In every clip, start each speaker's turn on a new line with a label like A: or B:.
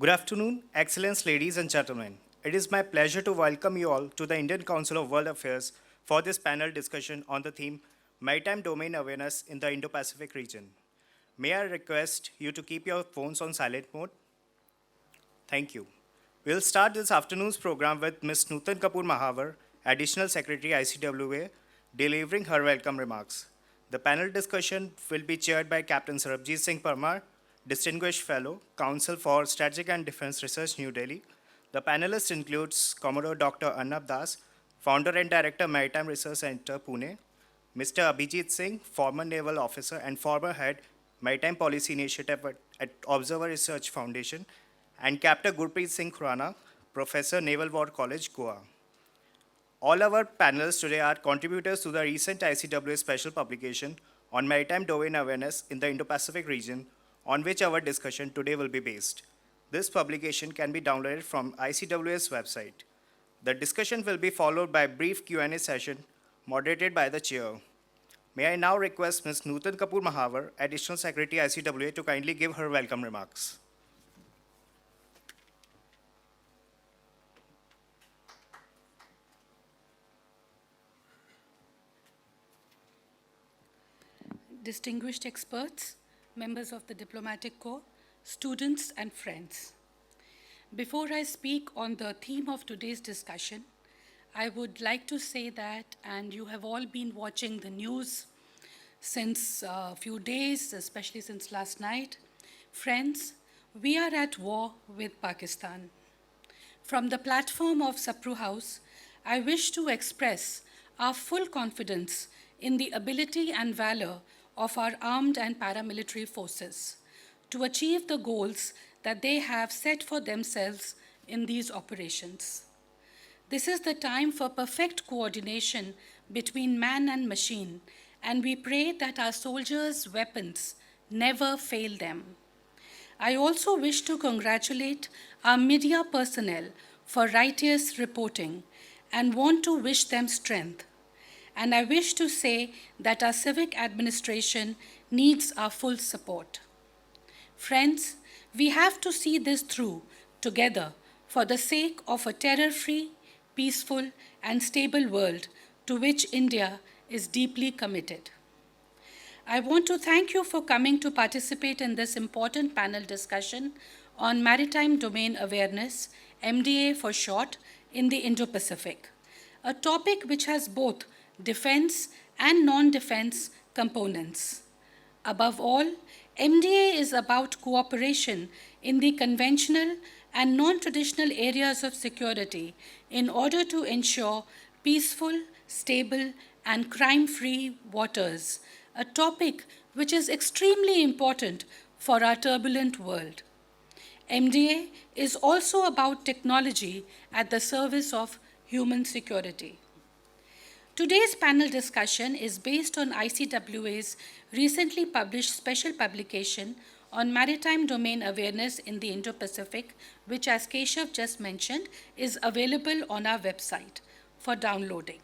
A: Good afternoon, Excellence, ladies and gentlemen. It is my pleasure to welcome you all to the Indian Council of World Affairs for this panel discussion on the theme Maritime Domain Awareness in the Indo-Pacific region. May I request you to keep your phones on silent mode? Thank you. We'll start this afternoon's program with Ms. Nutan Kapoor Mahavar, Additional Secretary ICWA, delivering her welcome remarks. The panel discussion will be chaired by Captain Sarabjeet Singh Parmar, Distinguished Fellow, Council for Strategic and Defense Research, New Delhi. The panelists includes Commodore Dr. Arnab Das, Founder and Director, Maritime Research Center, Pune, Mr. Abhijit Singh, former naval officer and former head, Maritime Policy Initiative at Observer Research Foundation, and Capt. Gurpreet Singh Khurana, Professor, Naval War College, Goa. All our panelists today are contributors to the recent ICWA special publication on maritime domain awareness in the Indo-Pacific region, on which our discussion today will be based. This publication can be downloaded from ICWA's website. The discussion will be followed by a brief Q&A session moderated by the chair. May I now request Ms. Nutan Kapoor Mahavar, Additional Secretary ICWA, to kindly give her welcome remarks.
B: Distinguished experts, members of the Diplomatic Corps, students and friends. Before I speak on the theme of today's discussion, I would like to say that, and you have all been watching the news since a few days, especially since last night, friends, we are at war with Pakistan. From the platform of Sapru House, I wish to express our full confidence in the ability and valor of our armed and paramilitary forces to achieve the goals that they have set for themselves in these operations. This is the time for perfect coordination between man and machine, and we pray that our soldiers' weapons never fail them. I also wish to congratulate our media personnel for righteous reporting and want to wish them strength. And I wish to say that our civic administration needs our full support. Friends, we have to see this through together for the sake of a terror-free, peaceful, and stable world to which India is deeply committed. I want to thank you for coming to participate in this important panel discussion on Maritime Domain Awareness, MDA for short, in the Indo-Pacific, a topic which has both defense and non-defense components. Above all, MDA is about cooperation in the conventional and non-traditional areas of security in order to ensure peaceful, stable, and crime-free waters, a topic which is extremely important for our turbulent world. MDA is also about technology at the service of human security. Today's panel discussion is based on ICWA's recently published special publication on maritime domain awareness in the Indo-Pacific, which, as Keshav just mentioned, is available on our website for downloading.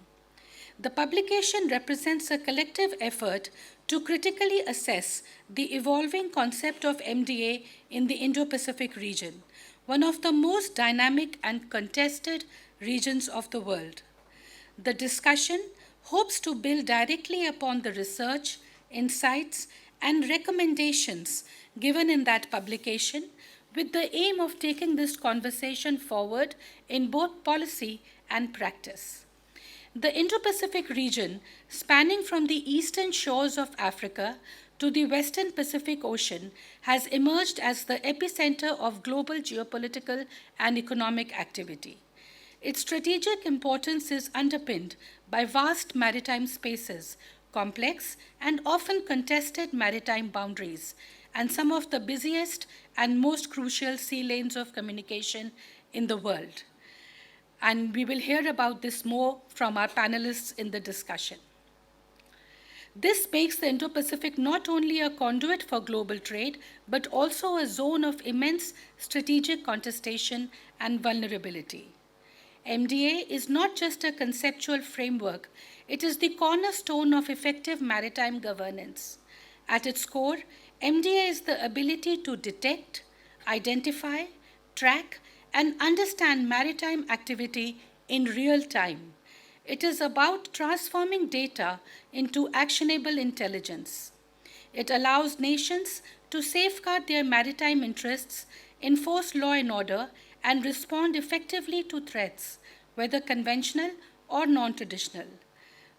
B: The publication represents a collective effort to critically assess the evolving concept of MDA in the Indo-Pacific region, one of the most dynamic and contested regions of the world. The discussion hopes to build directly upon the research, insights, and recommendations given in that publication with the aim of taking this conversation forward in both policy and practice. The Indo-Pacific region, spanning from the eastern shores of Africa to the western Pacific Ocean, has emerged as the epicenter of global geopolitical and economic activity. Its strategic importance is underpinned by vast maritime spaces, complex and often contested maritime boundaries, and some of the busiest and most crucial sea lanes of communication in the world. And we will hear about this more from our panelists in the discussion. This makes the Indo-Pacific not only a conduit for global trade, but also a zone of immense strategic contestation and vulnerability. MDA is not just a conceptual framework, it is the cornerstone of effective maritime governance. At its core, MDA is the ability to detect, identify, track, and understand maritime activity in real time. It is about transforming data into actionable intelligence. It allows nations to safeguard their maritime interests, enforce law and order, and respond effectively to threats, whether conventional or non traditional.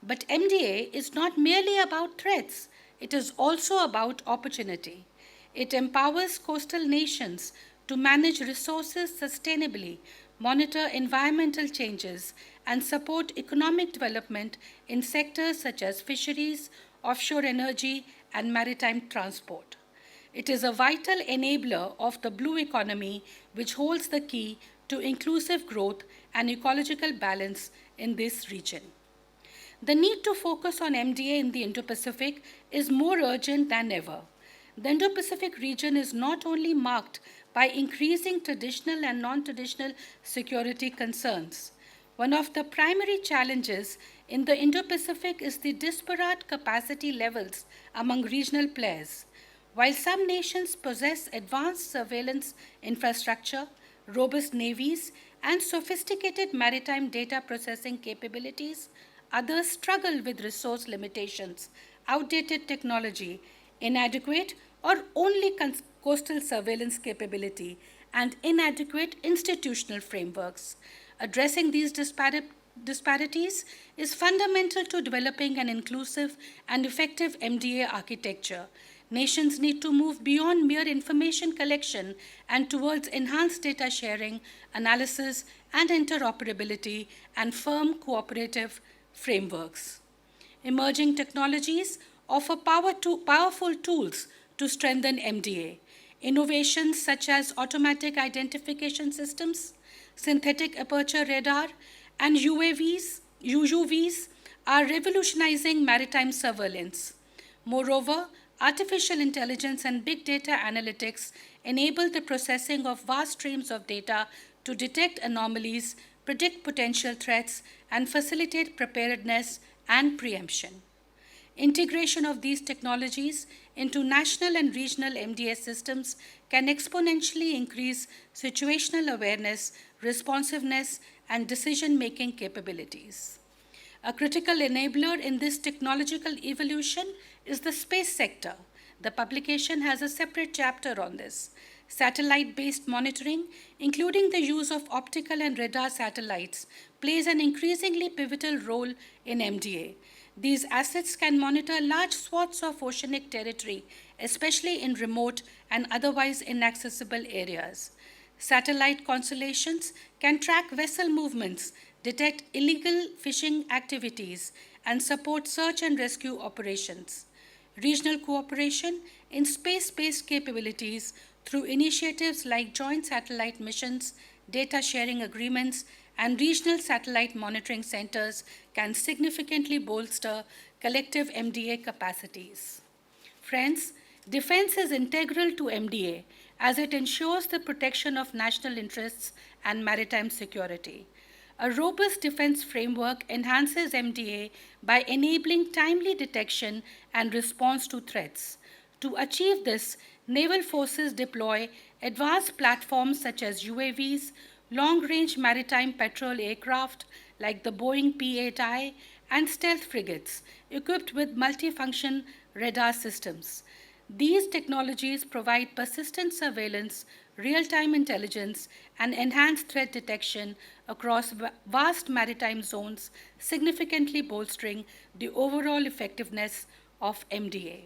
B: But MDA is not merely about threats, it is also about opportunity. It empowers coastal nations to manage resources sustainably, monitor environmental changes, and support economic development in sectors such as fisheries, offshore energy, and maritime transport. It is a vital enabler of the blue economy, which holds the key to inclusive growth and ecological balance in this region. The need to focus on MDA in the Indo-Pacific is more urgent than ever. The Indo-Pacific region is not only marked by increasing traditional and non-traditional security concerns. One of the primary challenges in the Indo-Pacific is the disparate capacity levels among regional players. While some nations possess advanced surveillance infrastructure, robust navies, and sophisticated maritime data processing capabilities, others struggle with resource limitations, outdated technology, inadequate or only coastal surveillance capability, and inadequate institutional frameworks. Addressing these disparities is fundamental to developing an inclusive and effective MDA architecture. Nations need to move beyond mere information collection and towards enhanced data sharing, analysis, and interoperability, and firm cooperative frameworks. Emerging technologies offer powerful tools to strengthen MDA. Innovations such as automatic identification systems, synthetic aperture radar, and UUVs are revolutionizing maritime surveillance. Moreover, artificial intelligence and big data analytics enable the processing of vast streams of data to detect anomalies, predict potential threats, and facilitate preparedness and preemption. Integration of these technologies into national and regional MDA systems can exponentially increase situational awareness, responsiveness, and decision-making capabilities. A critical enabler in this technological evolution is the space sector. The publication has a separate chapter on this. Satellite-based monitoring, including the use of optical and radar satellites, plays an increasingly pivotal role in MDA. These assets can monitor large swaths of oceanic territory, especially in remote and otherwise inaccessible areas. Satellite constellations can track vessel movements, detect illegal fishing activities, and support search and rescue operations. Regional cooperation in space-based capabilities through initiatives like joint satellite missions, data sharing agreements, and regional satellite monitoring centers can significantly bolster collective MDA capacities. Friends, defense is integral to MDA as it ensures the protection of national interests and maritime security. A robust defense framework enhances MDA by enabling timely detection and response to threats. To achieve this, naval forces deploy advanced platforms such as UAVs, long-range maritime patrol aircraft like the Boeing P-8I, and stealth frigates equipped with multifunction radar systems. These technologies provide persistent surveillance, real-time intelligence, and enhanced threat detection across vast maritime zones, significantly bolstering the overall effectiveness of MDA.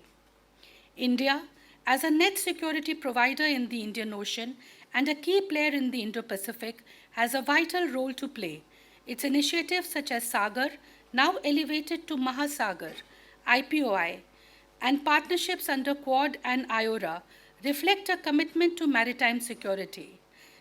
B: India, as a net security provider in the Indian Ocean and a key player in the Indo-Pacific, has a vital role to play. Its initiatives such as Sagar, now elevated to Mahasagar, IPOI, and partnerships under Quad and IORA reflect a commitment to maritime security.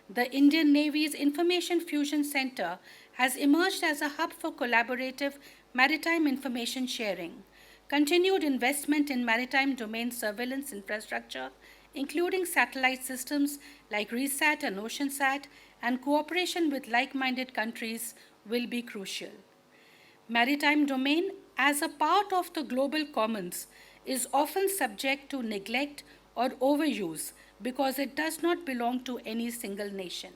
B: The Indian Navy's Information Fusion Center has emerged as a hub for collaborative maritime information sharing. Continued investment in maritime domain surveillance infrastructure, including satellite systems like RESAT and OceanSat, and cooperation with like-minded countries will be crucial. Maritime domain, as a part of the global commons, is often subject to neglect or overuse, because it does not belong to any single nation.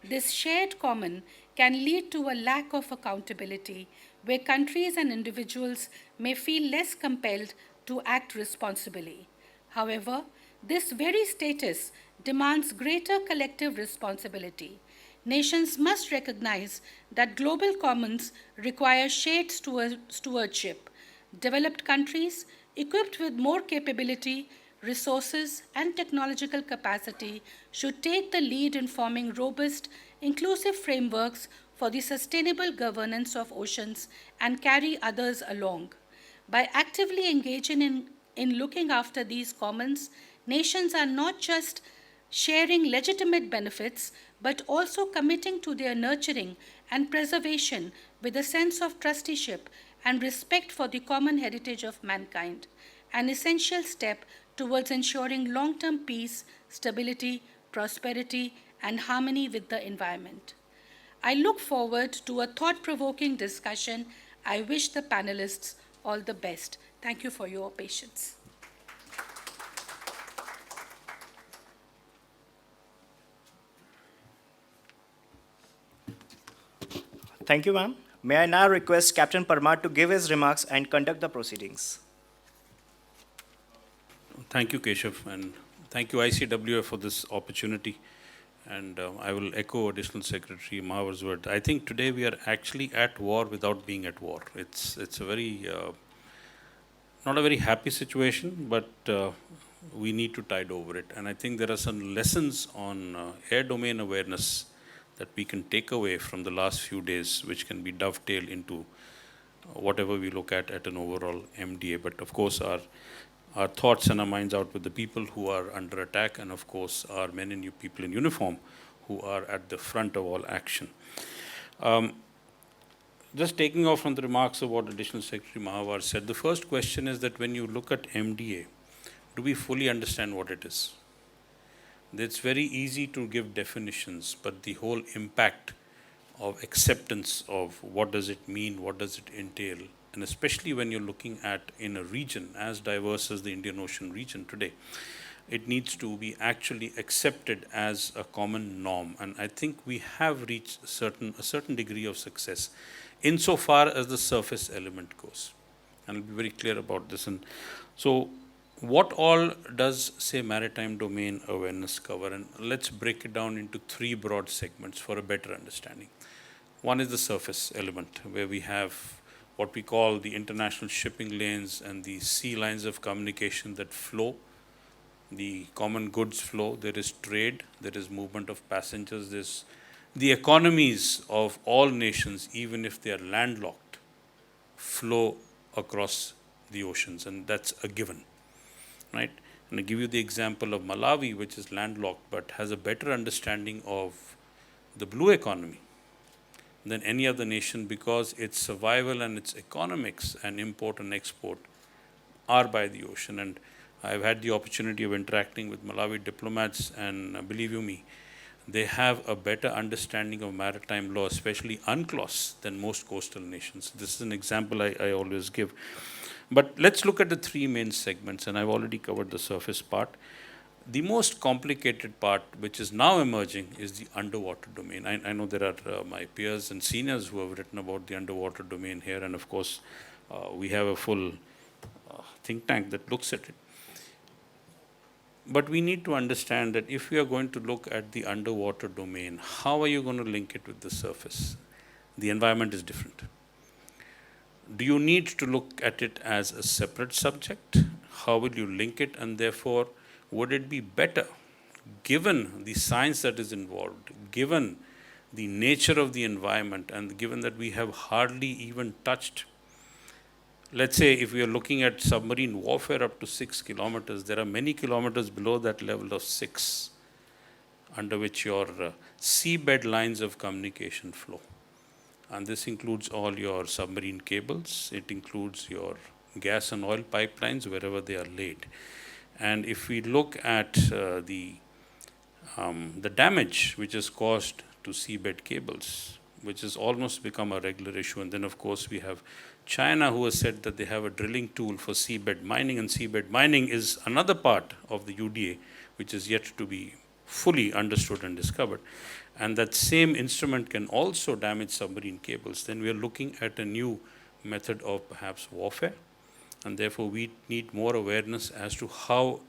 B: This shared common can lead to a lack of accountability, where countries and individuals may feel less compelled to act responsibly. However, this very status demands greater collective responsibility. Nations must recognize that global commons require shared stewardship. Developed countries, equipped with more capability, resources, and technological capacity, should take the lead in forming robust, inclusive frameworks for the sustainable governance of oceans and carry others along. By actively engaging in looking after these commons, nations are not just sharing legitimate benefits, but also committing to their nurturing and preservation with a sense of trusteeship and respect for the common heritage of mankind, an essential step towards ensuring long term peace, stability, prosperity, and harmony with the environment. I look forward to a thought provoking discussion. I wish the panelists all the best. Thank you for your patience.
A: Thank you, ma'am. May I now request Captain Parmar to give his remarks and conduct the proceedings.
C: Thank you, Keshav, and thank you, ICWF, for this opportunity. And I will echo Additional Secretary Mahavar's word. I think today we are actually at war without being at war. It's a very, not a very happy situation, but we need to tide over it. And I think there are some lessons on air domain awareness that we can take away from the last few days, which can be dovetailed into whatever we look at an overall MDA. But of course, our thoughts and our minds out with the people who are under attack, and of course, our men and people in uniform who are at the front of all action. Just taking off from the remarks of what Additional Secretary Mahavar said, the first question is that when you look at MDA, do we fully understand what it is? It's very easy to give definitions, but the whole impact of acceptance of what does it mean, what does it entail, and especially when you're looking at in a region as diverse as the Indian Ocean region today, it needs to be actually accepted as a common norm. And I think we have reached a certain degree of success insofar as the surface element goes. And I'll be very clear about this. And so what all does, say, maritime domain awareness cover? And let's break it down into three broad segments for a better understanding. One is the surface element, where we have what we call the international shipping lanes and the sea lines of communication that flow, the common goods flow, there is trade, there is movement of passengers, there's the economies of all nations, even if they are landlocked, flow across the oceans, and that's a given, right? And I give you the example of Malawi, which is landlocked but has a better understanding of the blue economy than any other nation, because its survival and its economics and import and export are by the ocean. And I've had the opportunity of interacting with Malawi diplomats, and believe you me, they have a better understanding of maritime law, especially UNCLOS, than most coastal nations. This is an example I always give. But let's look at the three main segments, and I've already covered the surface part. The most complicated part, which is now emerging, is the underwater domain. I know there are my peers and seniors who have written about the underwater domain here, and of course, we have a full think tank that looks at it. But we need to understand that if we are going to look at the underwater domain, how are you going to link it with the surface? The environment is different. Do you need to look at it as a separate subject? How will you link it? And therefore, would it be better, given the science that is involved, given the nature of the environment, and given that we have hardly even touched, let's say if we are looking at submarine warfare up to 6 kilometers, there are many kilometers below that level of 6, under which your seabed lines of communication flow. And this includes all your submarine cables, it includes your gas and oil pipelines wherever they are laid. And if we look at the damage which is caused to seabed cables, which has almost become a regular issue, and then of course we have China, who has said that they have a drilling tool for seabed mining, and seabed mining is another part of the UDA, which is yet to be fully understood and discovered, and that same instrument can also damage submarine cables, then we are looking at a new method of perhaps warfare, and therefore we need more awareness as to how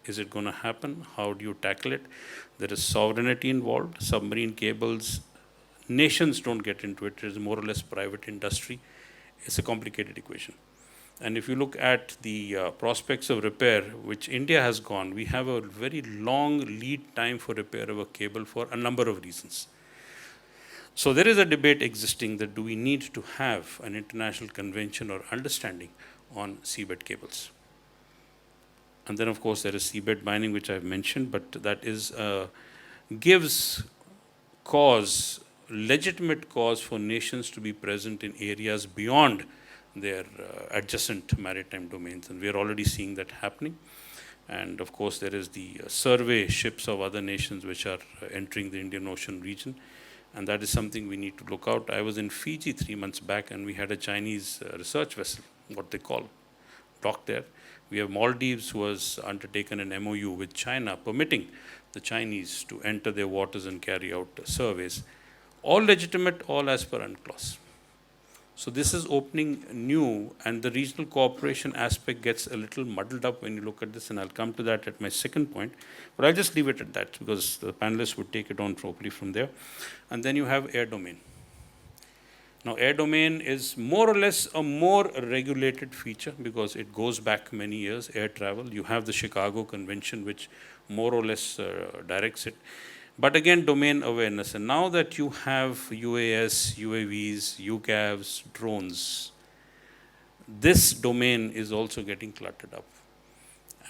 C: is it going to happen, how do you tackle it. There is sovereignty involved. Submarine cables, nations don't get into it. It is more or less private industry. It's a complicated equation. And if you look at the prospects of repair, which India has gone, we have a very long lead time for repair of a cable for a number of reasons. So there is a debate existing that do we need to have an international convention or understanding on seabed cables. And then, of course, there is seabed mining, which I've mentioned, but that is gives cause, legitimate cause for nations to be present in areas beyond their adjacent maritime domains, and we are already seeing that happening. And of course, there is the survey ships of other nations which are entering the Indian Ocean region, and that is something we need to look out. I was in Fiji 3 months back, and we had a Chinese research vessel, what they call, docked there. We have Maldives, who has undertaken an MOU with China, permitting the Chinese to enter their waters and carry out surveys. All legitimate, all as per UNCLOS. So this is opening new, and the regional cooperation aspect gets a little muddled up when you look at this, and I'll come to that at my second point. But I'll just leave it at that because the panelists would take it on properly from there. And then you have air domain. Now, air domain is more or less a more regulated feature because it goes back many years, air travel. You have the Chicago Convention, which more or less directs it. But again, domain awareness. And now that you have UAS, UAVs, UCAVs, drones, this domain is also getting cluttered up.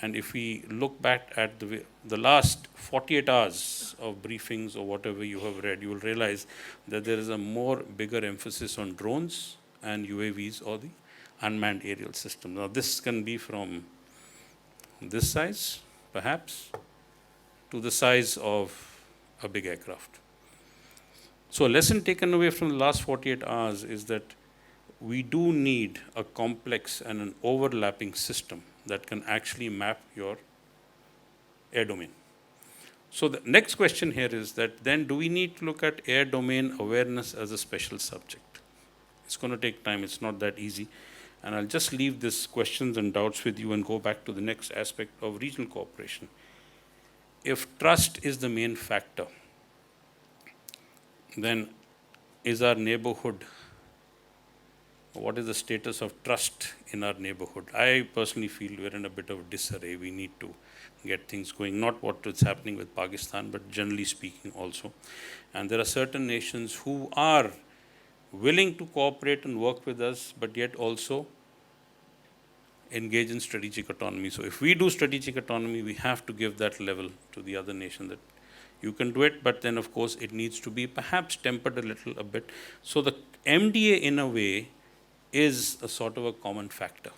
C: And if we look back at the last 48 hours of briefings or whatever you have read, you will realize that there is a more bigger emphasis on drones and UAVs or the unmanned aerial system. Now, this can be from this size, perhaps, to the size of a big aircraft. So a lesson taken away from the last 48 hours is that we do need a complex and an overlapping system that can actually map your air domain. So the next question here is that then do we need to look at air domain awareness as a special subject? It's going to take time. It's not that easy. And I'll just leave these questions and doubts with you and go back to the next aspect of regional cooperation. If trust is the main factor, then is our neighborhood, what is the status of trust in our neighborhood? I personally feel we're in a bit of disarray. We need to get things going, not what is happening with Pakistan, but generally speaking also. And there are certain nations who are willing to cooperate and work with us, but yet also engage in strategic autonomy. So if we do strategic autonomy, we have to give that level to the other nation that you can do it, but then of course it needs to be perhaps tempered a bit. So the MDA in a way is a sort of a common factor.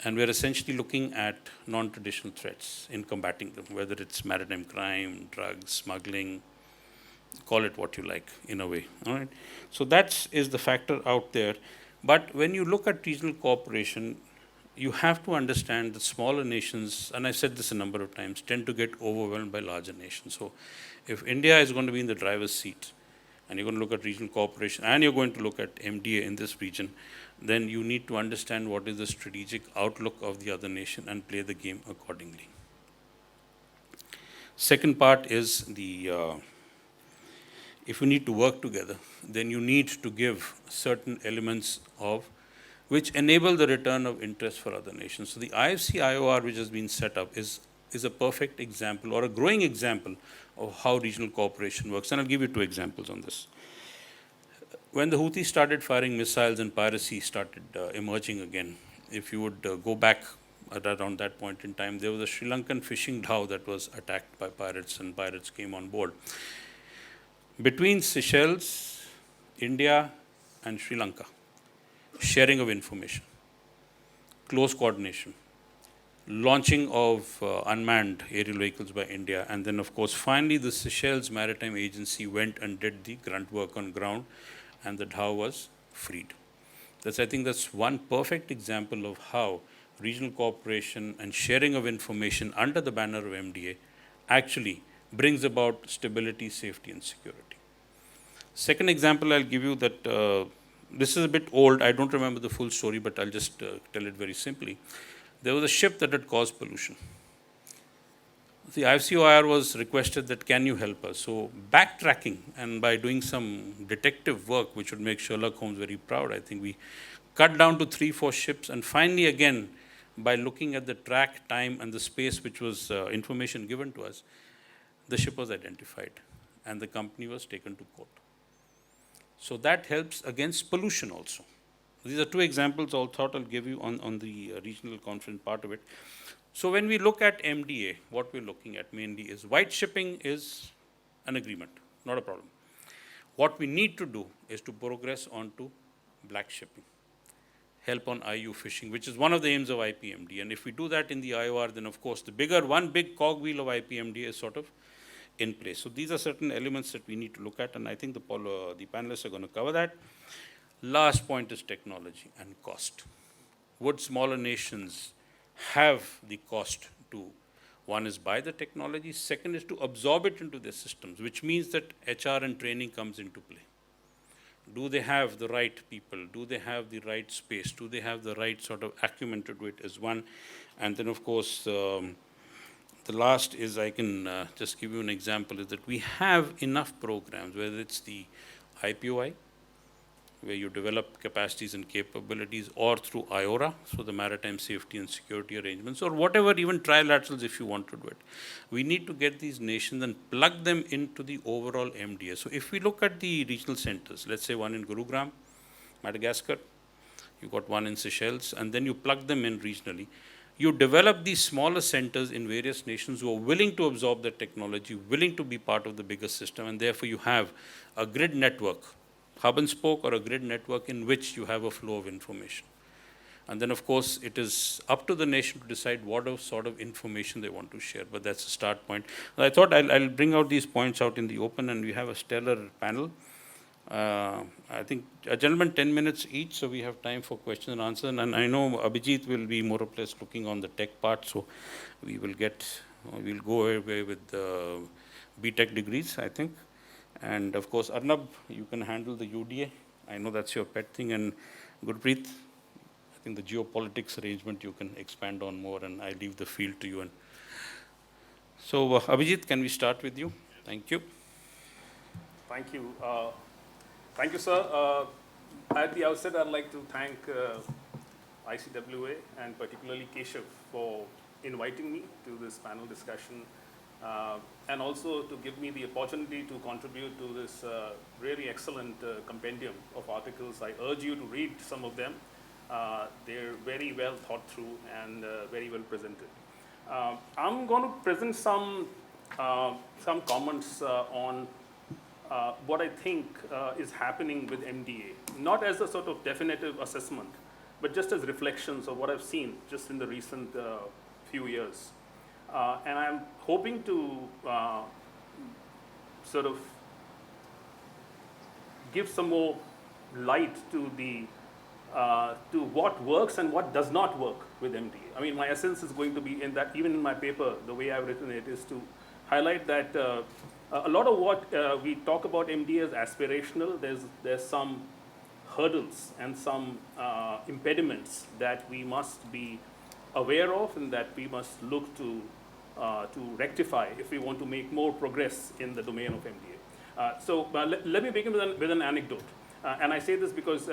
C: And we're essentially looking at non-traditional threats in combating them, whether it's maritime crime, drugs, smuggling, call it what you like in a way. All right. So that is the factor out there. But when you look at regional cooperation, you have to understand that smaller nations, and I've said this a number of times, tend to get overwhelmed by larger nations. So if India is going to be in the driver's seat, and you're going to look at regional cooperation, and you're going to look at MDA in this region, then you need to understand what is the strategic outlook of the other nation and play the game accordingly. Second part is if you need to work together, then you need to give certain elements of which enable the return of interest for other nations. So the IFC IOR, which has been set up, is a perfect example or a growing example of how regional cooperation works. And I'll give you 2 examples on this. When the Houthis started firing missiles and piracy started emerging again, if you would go back at around that point in time, there was a Sri Lankan fishing dhow that was attacked by pirates, and pirates came on board. Between Seychelles, India, and Sri Lanka, sharing of information, close coordination, launching of unmanned aerial vehicles by India, and then of course finally the Seychelles Maritime Agency went and did the grunt work on ground, and the dhow was freed. I think that's one perfect example of how regional cooperation, and sharing of information under the banner of MDA actually brings about stability, safety, and security. Second example I'll give you that this is a bit old. I don't remember the full story, but I'll just tell it very simply. There was a ship that had caused pollution. The IFCOIR was requested that, can you help us? So backtracking and by doing some detective work, which would make Sherlock Holmes very proud, I think we cut down to 3-4 ships, and finally again, by looking at the track, time, and the space which was information given to us, the ship was identified and the company was taken to court. So that helps against pollution also. These are 2 examples I thought I'll give you on the regional conference part of it. So when we look at MDA, what we're looking at mainly is white shipping is an agreement, not a problem. What we need to do is to progress on to black shipping, help on IU fishing, which is one of the aims of IPMD. And if we do that in the IOR, then of course the one big cogwheel of IPMD is sort of in place. So these are certain elements that we need to look at, and I think the panelists are going to cover that. Last point is technology and cost. Would smaller nations have the cost to, one is buy the technology, second is to absorb it into their systems, which means that HR and training comes into play. Do they have the right people? Do they have the right space? Do they have the right sort of acumen to do it is one. And then of course, the last is, I can just give you an example, is that we have enough programs, whether it's the IPOI, where you develop capacities and capabilities, or through IORA, so the Maritime Safety and Security Arrangements, or whatever, even trilaterals if you want to do it. We need to get these nations and plug them into the overall MDA. So if we look at the regional centers, let's say one in Gurugram, Madagascar, you got one in Seychelles, and then you plug them in regionally. You develop these smaller centers in various nations who are willing to absorb the technology, willing to be part of the bigger system, and therefore you have a grid network, hub and spoke, or a grid network in which you have a flow of information. And then of course it is up to the nation to decide what sort of information they want to share, but that's a start point. I thought I'll bring out these points out in the open, and we have a stellar panel. I think a gentleman 10 minutes each, so we have time for question and answer. And I know Abhijit will be more or less looking on the tech part, so we'll go away with BTech degrees, I think. And of course, Arnab, you can handle the UDA. I know that's your pet thing. And Gurpreet, I think the geopolitics arrangement you can expand on more, and I leave the field to you. And so, Abhijit, can we start with you? Thank you.
D: Thank you. Thank you, sir. At the outset, I'd like to thank ICWA and particularly Keshav for inviting me to this panel discussion, and also to give me the opportunity to contribute to this really excellent compendium of articles. I urge you to read some of them. They're very well thought through and very well presented. I'm going to present some comments on what I think is happening with MDA, not as a sort of definitive assessment, but just as reflections of what I've seen just in the recent few years. And I'm hoping to sort of give some more light to the to what works and what does not work with MDA. I mean, my essence is going to be in that, even in my paper, the way I've written it is to highlight that a lot of what we talk about MDA as aspirational, there's some hurdles and some impediments that we must be aware of and that we must look to rectify if we want to make more progress in the domain of MDA. So let me begin with an anecdote. And I say this because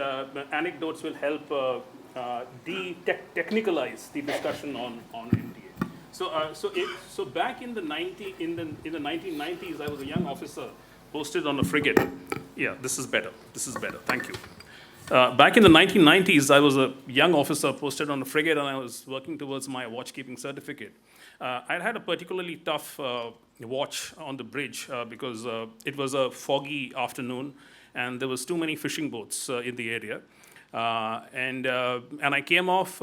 D: anecdotes will help de-technicalize the discussion on MDA. So back in the 1990s, I was a young officer posted on a frigate. Yeah, this is better. This is better. Thank you. Back in the 1990s, I was a young officer posted on a frigate, and I was working towards my watchkeeping certificate. I'd had a particularly tough watch on the bridge because it was a foggy afternoon, and there was too many fishing boats in the area. And I came off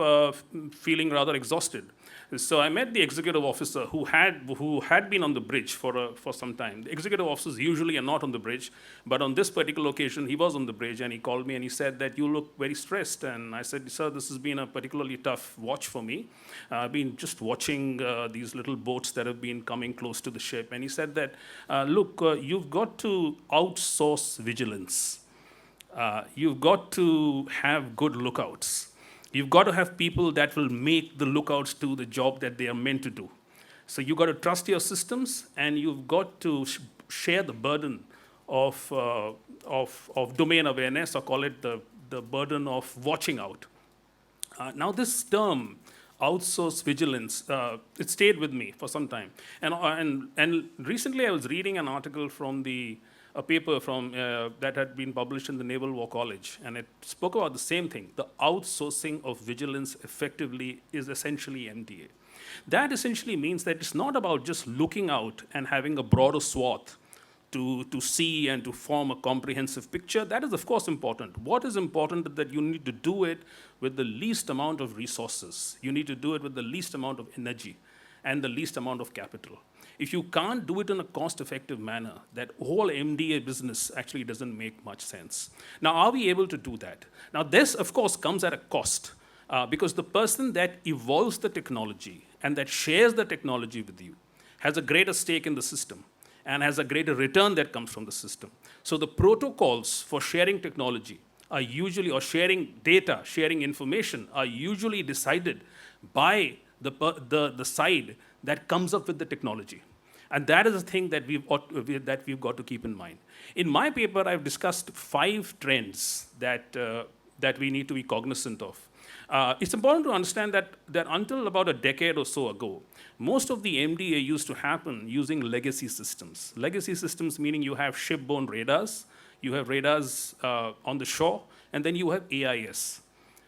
D: feeling rather exhausted. So I met the executive officer who had been on the bridge for some time. The executive officers usually are not on the bridge, but on this particular occasion, he was on the bridge, and he called me and he said that you look very stressed. And I said, sir, this has been a particularly tough watch for me. I've been just watching these little boats that have been coming close to the ship. And he said that, look, you've got to outsource vigilance. You've got to have good lookouts. You've got to have people that will make the lookouts do the job that they are meant to do. So you've got to trust your systems, and you've got to share the burden of domain awareness, or call it the burden of watching out. Now this term, outsource vigilance, it stayed with me for some time. And recently I was reading an article from a paper from that had been published in the Naval War College, and it spoke about the same thing. The outsourcing of vigilance effectively is essentially MDA. That essentially means that it's not about just looking out and having a broader swath to see and to form a comprehensive picture. That is, of course, important. What is important is that you need to do it with the least amount of resources. You need to do it with the least amount of energy and the least amount of capital. If you can't do it in a cost-effective manner, that whole MDA business actually doesn't make much sense. Now, are we able to do that? Now, this, of course, comes at a cost, because the person that evolves the technology and that shares the technology with you has a greater stake in the system and has a greater return that comes from the system. So the protocols for sharing technology are usually, or sharing data, sharing information, are usually decided by the side that comes up with the technology. And that is a thing that we've got to keep in mind. In my paper, I've discussed 5 trends that we need to be cognizant of. It's important to understand that until about a decade or so ago, most of the MDA used to happen using legacy systems. Legacy systems meaning you have shipborne radars, you have radars on the shore, and then you have AIS.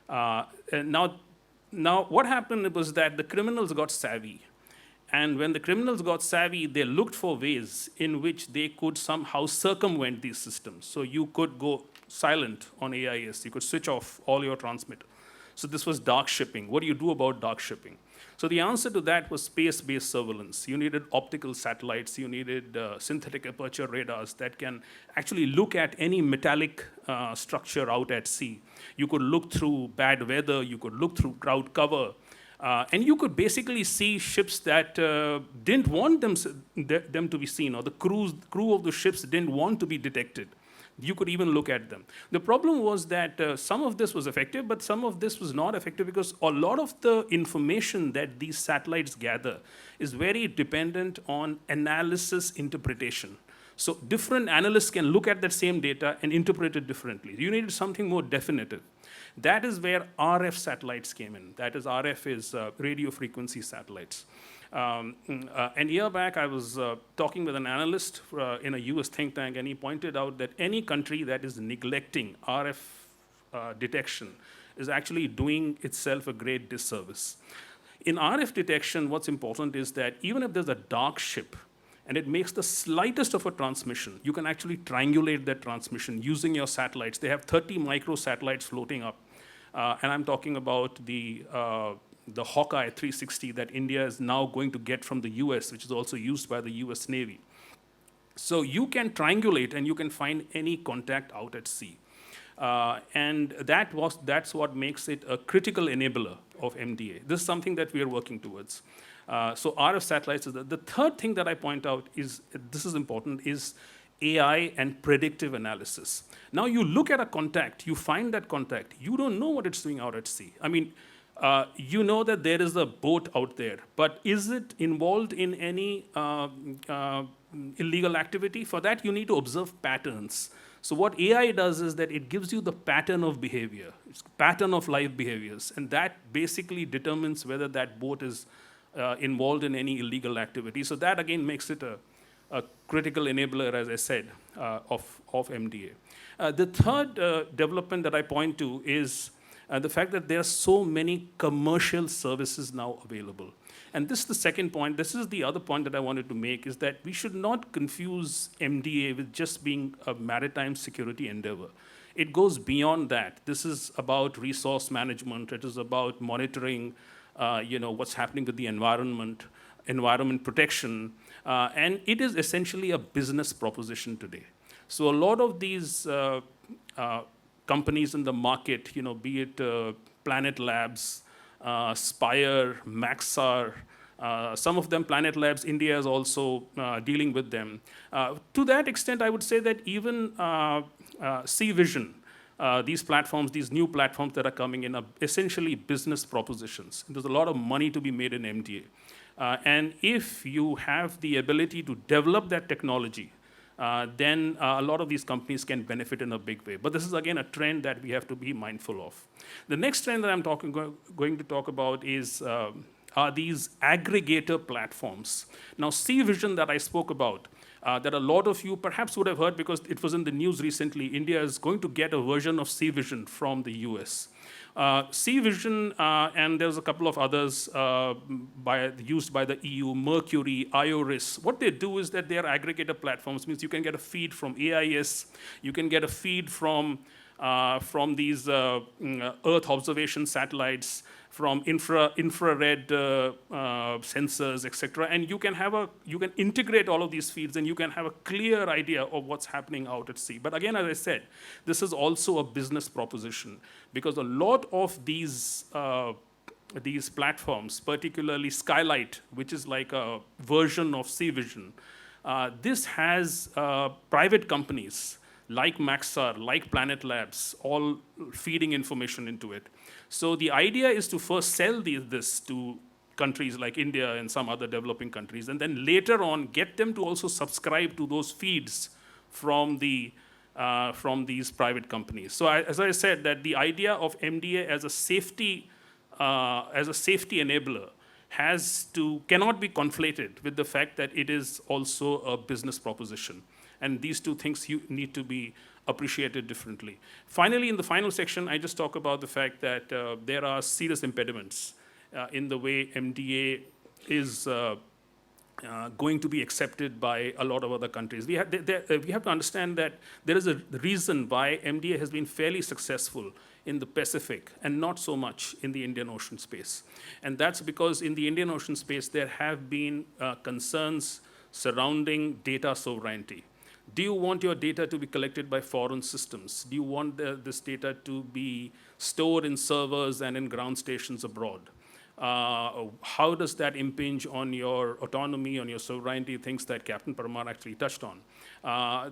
D: And now, what happened was that the criminals got savvy. And when the criminals got savvy, they looked for ways in which they could somehow circumvent these systems. So you could go silent on AIS. You could switch off all your transmitter. So this was dark shipping. What do you do about dark shipping? So the answer to that was space-based surveillance. You needed optical satellites. You needed synthetic aperture radars that can actually look at any metallic structure out at sea. You could look through bad weather. You could look through cloud cover. And you could basically see ships that didn't want them to be seen, or the crew of the ships didn't want to be detected. You could even look at them. The problem was that some of this was effective, but some of this was not effective because a lot of the information that these satellites gather is very dependent on analysis interpretation. So different analysts can look at that same data and interpret it differently. You needed something more definitive. That is where RF satellites came in. That is, RF is radio frequency satellites. An year back, I was talking with an analyst in a US think tank, and he pointed out that any country that is neglecting RF detection is actually doing itself a great disservice. In RF detection, what's important is that even if there's a dark ship, and it makes the slightest of a transmission, you can actually triangulate that transmission using your satellites. They have 30 microsatellites floating up. And I'm talking about the Hawkeye 360 that India is now going to get from the US, which is also used by the US Navy. So you can triangulate and you can find any contact out at sea. And that's what makes it a critical enabler of MDA. This is something that we are working towards. So RF satellites is the third thing that I point out is, this is important, is AI and predictive analysis. Now you look at a contact, you find that contact, you don't know what it's doing out at sea. I mean, you know that there is a boat out there, but is it involved in any illegal activity? For that, you need to observe patterns. So what AI does is that it gives you the pattern of behavior, it's pattern of life behaviors, and that basically determines whether that boat is involved in any illegal activity. So that again makes it a critical enabler, as I said, of MDA. The third development that I point to is the fact that there are so many commercial services now available. And this is the second point. This is the other point that I wanted to make, is that we should not confuse MDA with just being a maritime security endeavor. it goes beyond that. This is about resource management. It is about monitoring, what's happening with the environment protection, and it is essentially a business proposition today. So a lot of these companies in the market, be it Planet Labs, Spire, Maxar, some of them, Planet Labs, India is also dealing with them. To that extent, I would say that even Sea Vision, these platforms, these new platforms that are coming in are essentially business propositions. There's a lot of money to be made in MDA. And if you have the ability to develop that technology, then a lot of these companies can benefit in a big way. But this is, again, a trend that we have to be mindful of. The next trend that I'm going to talk about is are these aggregator platforms. Now, Sea Vision that I spoke about, that a lot of you perhaps would have heard because it was in the news recently, India is going to get a version of Sea Vision from the US. Sea Vision, and there's a couple of others used by the EU, Mercury, IORIS. What they do is that they are aggregator platforms, means you can get a feed from AIS, you can get a feed from these Earth observation satellites, from infrared sensors, etc. And you can integrate all of these feeds, and you can have a clear idea of what's happening out at sea. But again, as I said, this is also a business proposition, because a lot of these platforms, particularly Skylight, which is like a version of Sea Vision, this has private companies like Maxar, like Planet Labs, all feeding information into it. So the idea is to first sell this to countries like India and some other developing countries, and then later on get them to also subscribe to those feeds from these private companies. So as I said, that the idea of MDA as a safety enabler cannot be conflated with the fact that it is also a business proposition. And these two things need to be appreciated differently. Finally, in the final section, I just talk about the fact that there are serious impediments in the way MDA is going to be accepted by a lot of other countries. We have to understand that there is a reason why MDA has been fairly successful in the Pacific and not so much in the Indian Ocean space. And that's because in the Indian Ocean space, there have been concerns surrounding data sovereignty. Do you want your data to be collected by foreign systems? Do you want this data to be stored in servers and in ground stations abroad? How does that impinge on your autonomy, on your sovereignty, things that Captain Parmar actually touched on? I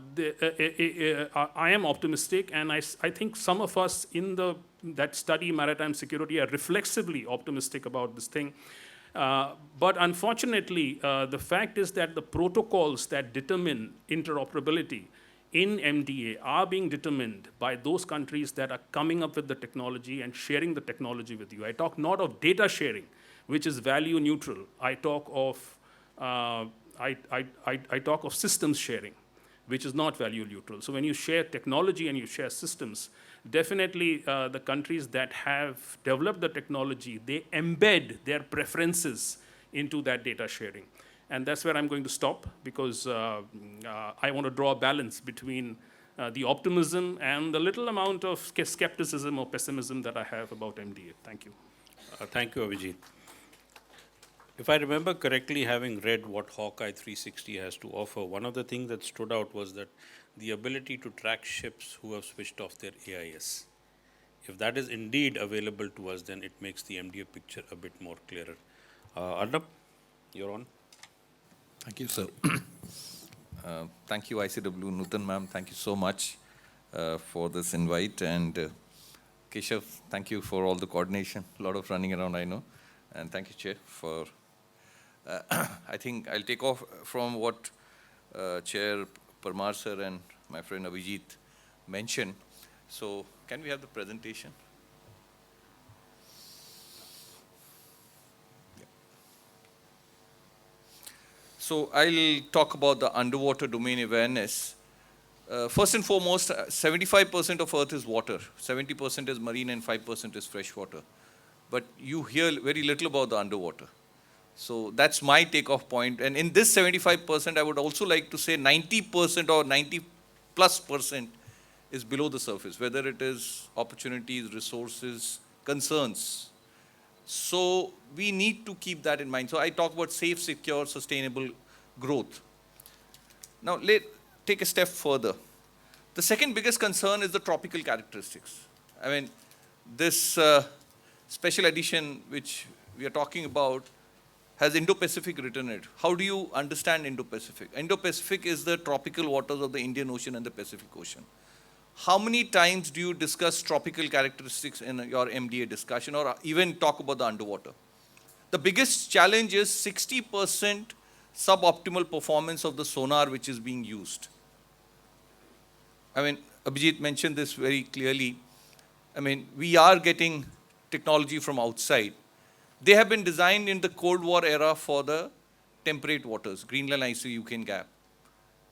D: am optimistic, and I think some of us that study maritime security are reflexively optimistic about this thing. But unfortunately, the fact is that the protocols that determine interoperability in MDA are being determined by those countries that are coming up with the technology and sharing the technology with you. I talk not of data sharing, which is value neutral. I talk of systems sharing, which is not value neutral. So when you share technology and you share systems, definitely the countries that have developed the technology, they embed their preferences into that data sharing. And that's where I'm going to stop, because I want to draw a balance between the optimism and the little amount of skepticism or pessimism that I have about MDA. Thank you.
C: Thank you, Abhijit. If I remember correctly, having read what Hawkeye 360 has to offer, one of the things that stood out was that the ability to track ships who have switched off their AIS. If that is indeed available to us, then it makes the MDA picture a bit more clearer. Arnab, you're on.
E: Thank you, sir. Thank you, ICW, Nutan ma'am. Thank you so much for this invite. And Keshav, thank you for all the coordination. A lot of running around, I know. And thank you, Chair, for... I think I'll take off from what Chair Parmar sir and my friend Abhijit mentioned. So can we have the presentation? Yeah. So I'll talk about the underwater domain awareness. First and foremost, 75% of Earth is water, 70% is marine, and 5% is freshwater. But you hear very little about the underwater. So that's my takeoff point. And in this 75%, I would also like to say 90% or 90+% is below the surface, whether it is opportunities, resources, concerns. So we need to keep that in mind. So I talk about safe, secure, sustainable growth. Now, take a step further. The second biggest concern is the tropical characteristics. I mean, this special edition which we are talking about has Indo-Pacific written in it. How do you understand Indo-Pacific? Indo-Pacific is the tropical waters of the Indian Ocean and the Pacific Ocean. How many times do you discuss tropical characteristics in your MDA discussion or even talk about the underwater? The biggest challenge is 60% suboptimal performance of the sonar which is being used. I mean, Abhijit mentioned this very clearly. I mean, we are getting technology from outside. They have been designed in the Cold War era for the temperate waters, Greenland, IC, UK and Gap.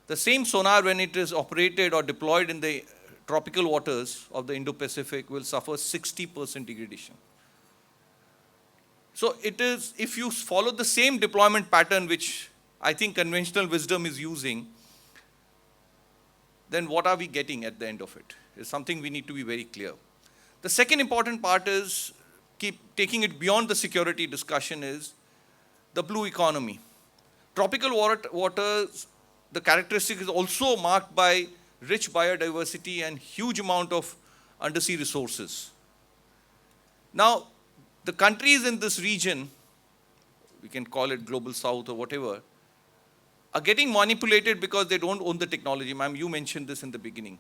E: The same sonar, when it is operated or deployed in the tropical waters of the Indo-Pacific, will suffer 60% degradation. So it is, if you follow the same deployment pattern, which I think conventional wisdom is using, then what are we getting at the end of it? Is something we need to be very clear. The second important part is, keep taking it beyond the security discussion, is the blue economy. Tropical waters, the characteristic is also marked by rich biodiversity and huge amount of undersea resources. Now, the countries in this region, we can call it global south or whatever, are getting manipulated because they don't own the technology. Ma'am, you mentioned this in the beginning.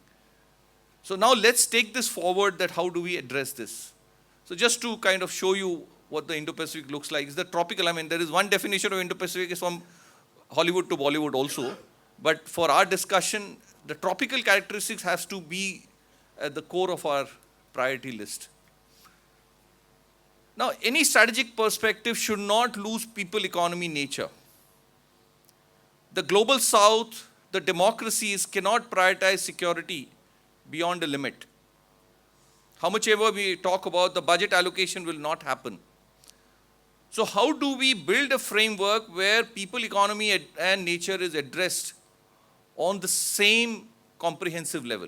E: So now let's take this forward, that how do we address this? So just to kind of show you what the Indo-Pacific looks like, is the tropical, I mean, there is one definition of Indo-Pacific is from Hollywood to Bollywood also. But for our discussion, the tropical characteristics has to be at the core of our priority list. Now, any strategic perspective should not lose people, economy, nature. The global south, the democracies cannot prioritize security beyond a limit. How much ever we talk about, the budget allocation will not happen. So how do we build a framework where people, economy and nature is addressed on the same comprehensive level?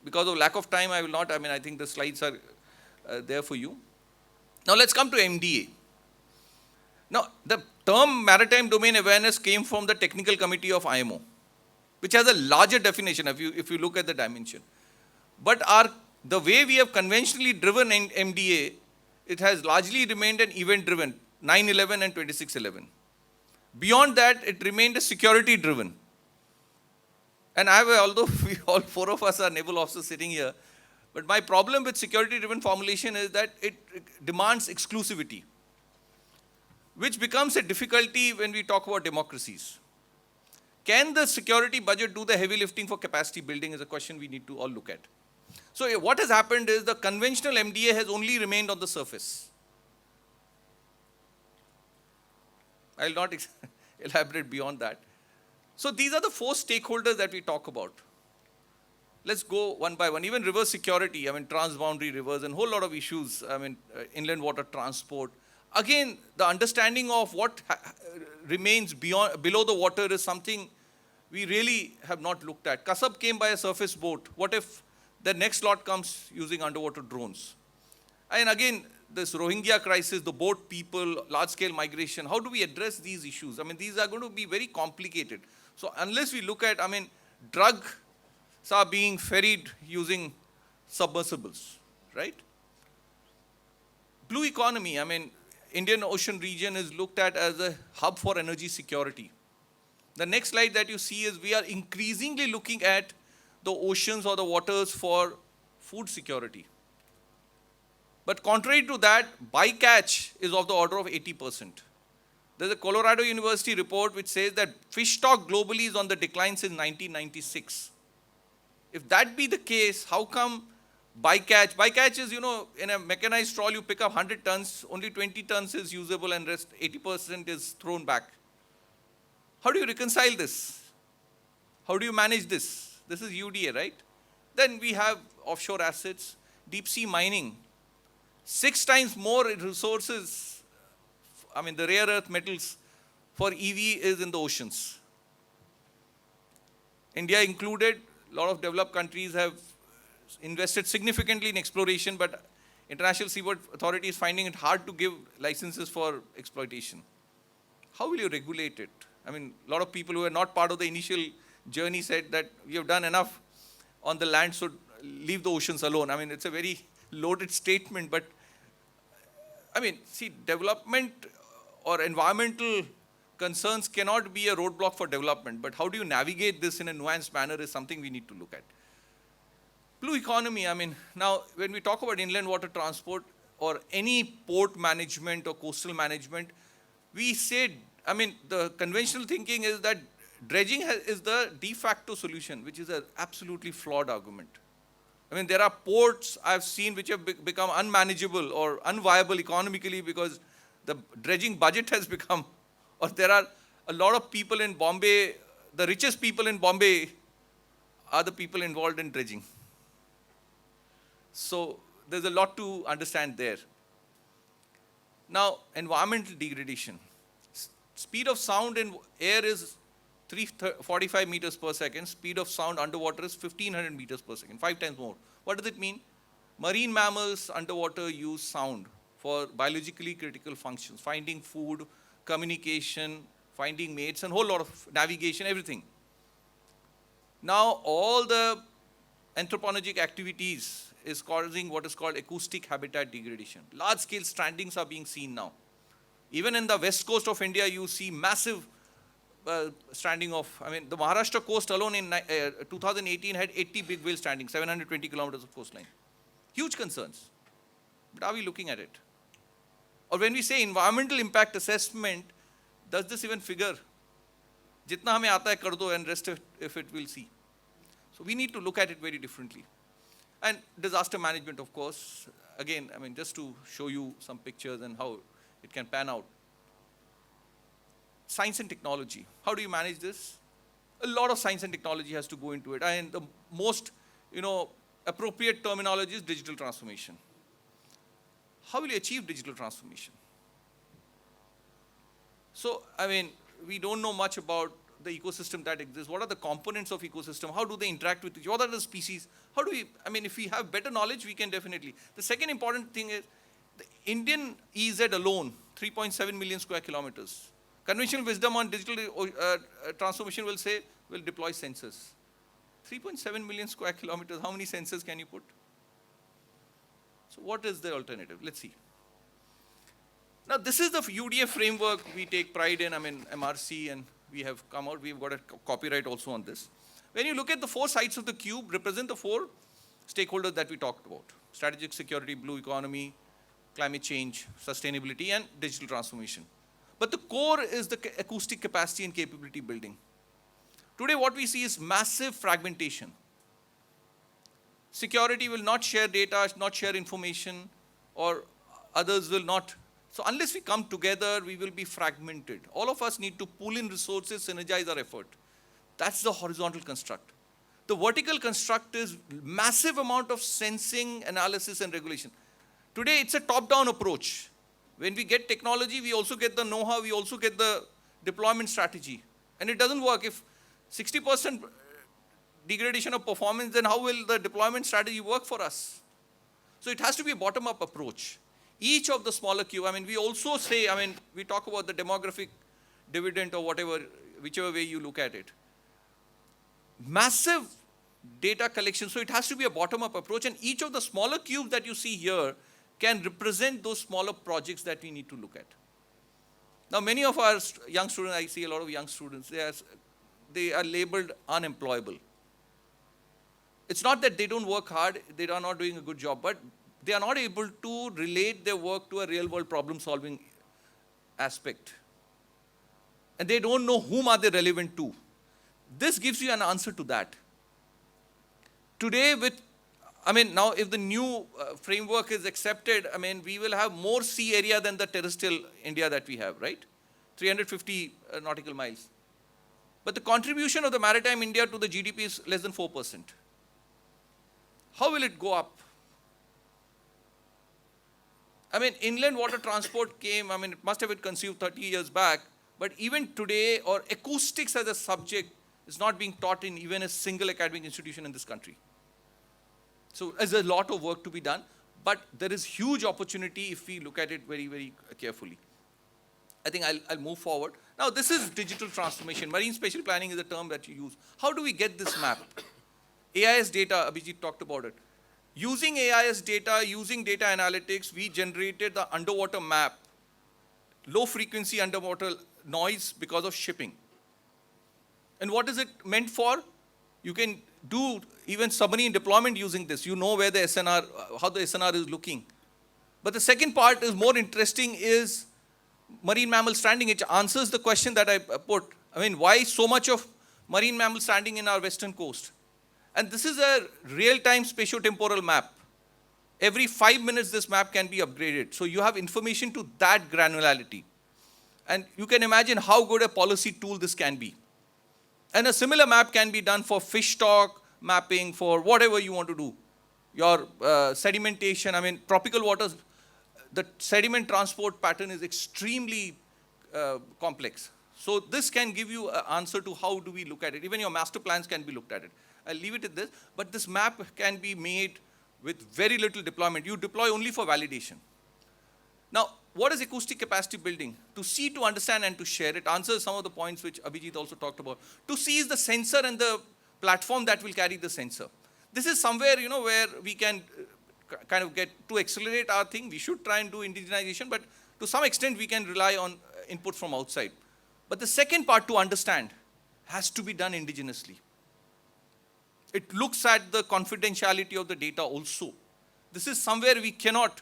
E: Because of lack of time, I will not, I think the slides are there for you. Now let's come to MDA. Now, the term maritime domain awareness came from the technical committee of IMO, which has a larger definition if you look at the dimension. But the way we have conventionally driven MDA, it has largely remained an event-driven, 9/11 and 26/11. Beyond that, it remained a security-driven. And although all four of us are naval officers sitting here, but my problem with security-driven formulation is that it demands exclusivity, which becomes a difficulty when we talk about democracies. Can the security budget do the heavy lifting for capacity building is a question we need to all look at. So what has happened is the conventional MDA has only remained on the surface. I will not elaborate beyond that. So these are the four stakeholders that we talk about. Let's go one by one. Even river security, transboundary rivers and a whole lot of issues, inland water transport. Again, the understanding of what remains below the water is something we really have not looked at. Capt came by a surface boat. What if the next lot comes using underwater drones? And again, this Rohingya crisis, the boat people, large-scale migration, how do we address these issues? These are going to be very complicated. So unless we look at, drugs are being ferried using submersibles, right? Blue economy, Indian Ocean region is looked at as a hub for energy security. The next slide that you see is we are increasingly looking at the oceans or the waters for food security. But contrary to that, bycatch is of the order of 80%. There's a Colorado University report which says that fish stock globally is on the decline since 1996. If that be the case, how come bycatch? Bycatch is, in a mechanized trawl, you pick up 100 tons, only 20 tons is usable and rest 80% is thrown back. How do you reconcile this? How do you manage this? This is UDA, right? Then we have offshore assets, deep sea mining. 6 times more resources, the rare earth metals for EV is in the oceans. India included, a lot of developed countries have invested significantly in exploration, but International Seabed Authority is finding it hard to give licenses for exploitation. How will you regulate it? I mean, a lot of people who are not part of the initial journey said that we have done enough on the land, so leave the oceans alone. I mean, it's a very loaded statement, but I mean, see, development or environmental concerns cannot be a roadblock for development, but how do you navigate this in a nuanced manner is something we need to look at. Blue economy, I mean, now when we talk about inland water transport or any port management or coastal management, we say, I mean, the conventional thinking is that dredging is the de facto solution, which is an absolutely flawed argument. I mean, there are ports I've seen which have become unmanageable or unviable economically because the dredging budget has become, or there are a lot of people in Bombay, the richest people in Bombay are the people involved in dredging. So there's a lot to understand there. Now, environmental degradation. Speed of sound in air is 345 meters per second. Speed of sound underwater is 1500 meters per second, 5 times more. What does it mean? Marine mammals underwater use sound for biologically critical functions, finding food, communication, finding mates, and a whole lot of navigation, everything. Now, all the anthropogenic activities is causing what is called acoustic habitat degradation. Large-scale strandings are being seen now. Even in the west coast of India, you see massive stranding of, I mean, the Maharashtra coast alone in 2018 had 80 big whale stranding, 720 kilometers of coastline. Huge concerns. But are we looking at it? Or when we say environmental impact assessment, does this even figure? Jitna hame aata hai kar do and rest if it will see. So we need to look at it very differently. And disaster management, of course. Again, I mean, just to show you some pictures and how it can pan out. Science and technology. How do you manage this? A lot of science and technology has to go into it. And the most, appropriate terminology is digital transformation. How will you achieve digital transformation? So, I mean, we don't know much about the ecosystem that exists. What are the components of ecosystem? How do they interact with each other? What are the species? How do we, I mean, if we have better knowledge, we can definitely. The second important thing is the Indian EZ alone, 3.7 million square kilometers. Conventional wisdom on digital transformation will say, we'll deploy sensors. 3.7 million square kilometers, how many sensors can you put? So what is the alternative? Let's see. Now this is the UDF framework we take pride in, I mean MRC, and we have come out, we've got a copyright also on this. When you look at the 4 sides of the cube, represent the 4 stakeholders that we talked about. Strategic security, blue economy, climate change, sustainability, and digital transformation. But the core is the acoustic capacity and capability building. Today what we see is massive fragmentation. Security will not share data, not share information, or others will not. So unless we come together, we will be fragmented. All of us need to pull in resources, synergize our effort. That's the horizontal construct. The vertical construct is massive amount of sensing, analysis, and regulation. Today it's a top-down approach. When we get technology, we also get the know-how, we also get the deployment strategy. And it doesn't work. If 60% degradation of performance, then how will the deployment strategy work for us? So it has to be a bottom-up approach. Each of the smaller cube, I mean, we also say, I mean, we talk about the demographic dividend or whatever, whichever way you look at it. Massive data collection, so it has to be a bottom-up approach, and each of the smaller cubes that you see here can represent those smaller projects that we need to look at. Now, many of our young students, I see a lot of young students, they are labeled unemployable. It's not that they don't work hard, they are not doing a good job, but they are not able to relate their work to a real-world problem-solving aspect. And they don't know whom are they relevant to. This gives you an answer to that. Today now if the new framework is accepted, I mean, we will have more sea area than the terrestrial India that we have, right? 350 nautical miles. But the contribution of the maritime India to the GDP is less than 4%. How will it go up? I mean, inland water transport came, I mean, it must have been conceived 30 years back, but even today, or acoustics as a subject It's not being taught in even a single academic institution in this country. So there's a lot of work to be done, but there is huge opportunity if we look at it very, very carefully. I think I'll move forward. Now, this is digital transformation. Marine spatial planning is a term that you use. How do we get this map? AIS data, Abhijit talked about it. Using AIS data, using data analytics, we generated the underwater map, low frequency underwater noise because of shipping. And what is it meant for? You can do even submarine deployment using this. You know where the SNR, how the SNR is looking. But the second part is more interesting is marine mammal stranding. It answers the question that I put. I mean, why so much of marine mammal stranding in our western coast? And this is a real-time spatio-temporal map. Every 5 minutes, this map can be upgraded. So you have information to that granularity. And you can imagine how good a policy tool this can be. And a similar map can be done for fish stock mapping, for whatever you want to do. Your sedimentation, I mean, tropical waters, the sediment transport pattern is extremely complex. So this can give you an answer to how do we look at it. Even your master plans can be looked at it. I'll leave it at this, but this map can be made with very little deployment. You deploy only for validation. Now, what is acoustic capacity building? To see, to understand, and to share. It answers some of the points which Abhijit also talked about. To see is the sensor and the platform that will carry the sensor. This is somewhere, where we can kind of get to accelerate our thing. We should try and do indigenization, but to some extent we can rely on input from outside. But the second part, to understand, has to be done indigenously. It looks at the confidentiality of the data also. This is somewhere we cannot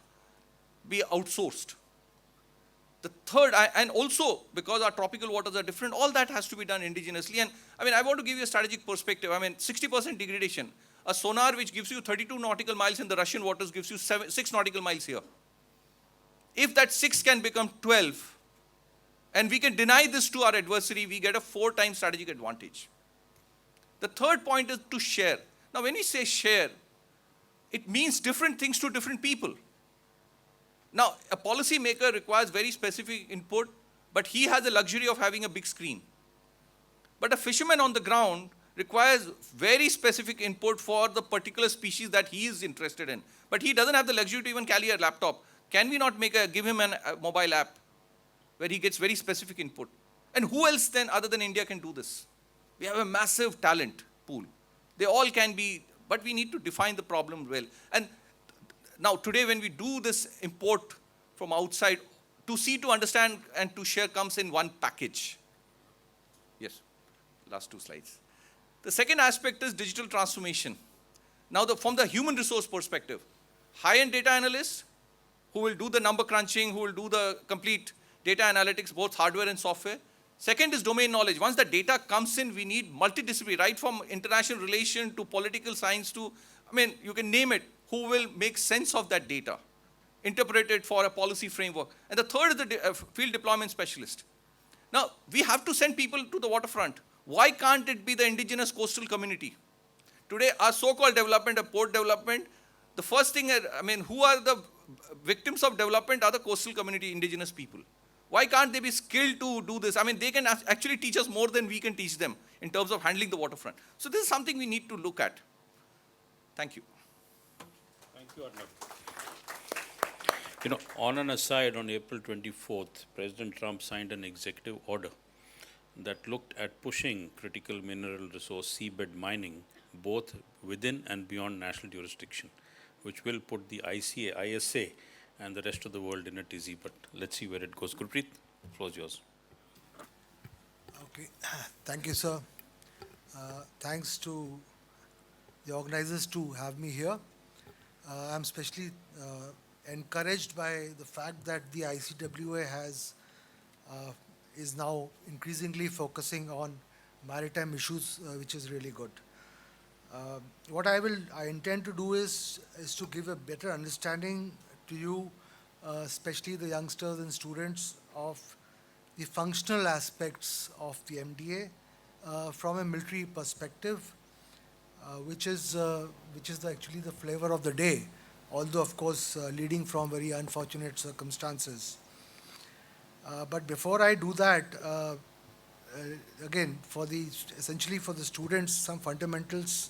E: be outsourced. The third, and also because our tropical waters are different, all that has to be done indigenously. And I mean, I want to give you a strategic perspective. I mean, 60% degradation. A sonar which gives you 32 nautical miles in the Russian waters gives you 6 nautical miles here. If that 6 can become 12, and we can deny this to our adversary, we get a 4 times strategic advantage. The third point is to share. Now, when we say share, it means different things to different people. Now, a policy maker requires very specific input, but he has the luxury of having a big screen. But a fisherman on the ground requires very specific input for the particular species that he is interested in. But he doesn't have the luxury to even carry a laptop. Can we not give him a mobile app where he gets very specific input? And who else then other than India can do this? We have a massive talent pool. They all can be, but we need to define the problem well. And now today when we do this import from outside, to see, to understand, and to share comes in one package. Yes, last 2 slides. The second aspect is digital transformation. Now from the human resource perspective, high-end data analysts who will do the number crunching, who will do the complete data analytics, both hardware and software. Second is domain knowledge. Once the data comes in, we need multidisciplinary, right from international relation to political science to, I mean, you can name it, who will make sense of that data, interpret it for a policy framework. And the third is the field deployment specialist. Now, we have to send people to the waterfront. Why can't it be the indigenous coastal community? Today, our so-called development, port development, the first thing, I mean, who are the victims of development are the coastal community, indigenous people. Why can't they be skilled to do this? I mean, they can actually teach us more than we can teach them in terms of handling the waterfront. So this is something we need to look at. Thank you.
C: Thank you, Arnab. On an aside, on April 24th, President Trump signed an executive order that looked at pushing critical mineral resource seabed mining both within and beyond national jurisdiction, which will put the ISA and the rest of the world in a tizzy, but let's see where it goes. Gurpreet, the floor is yours.
F: Okay, thank you, sir. Thanks to the organizers to have me here. I'm especially encouraged by the fact that the ICWA is now increasingly focusing on maritime issues, which is really good. What I intend to do is to give a better understanding to you, especially the youngsters and students, of the functional aspects of the MDA from a military perspective, which is actually the flavor of the day, although of course leading from very unfortunate circumstances. But before I do that, again, essentially for the students, some fundamentals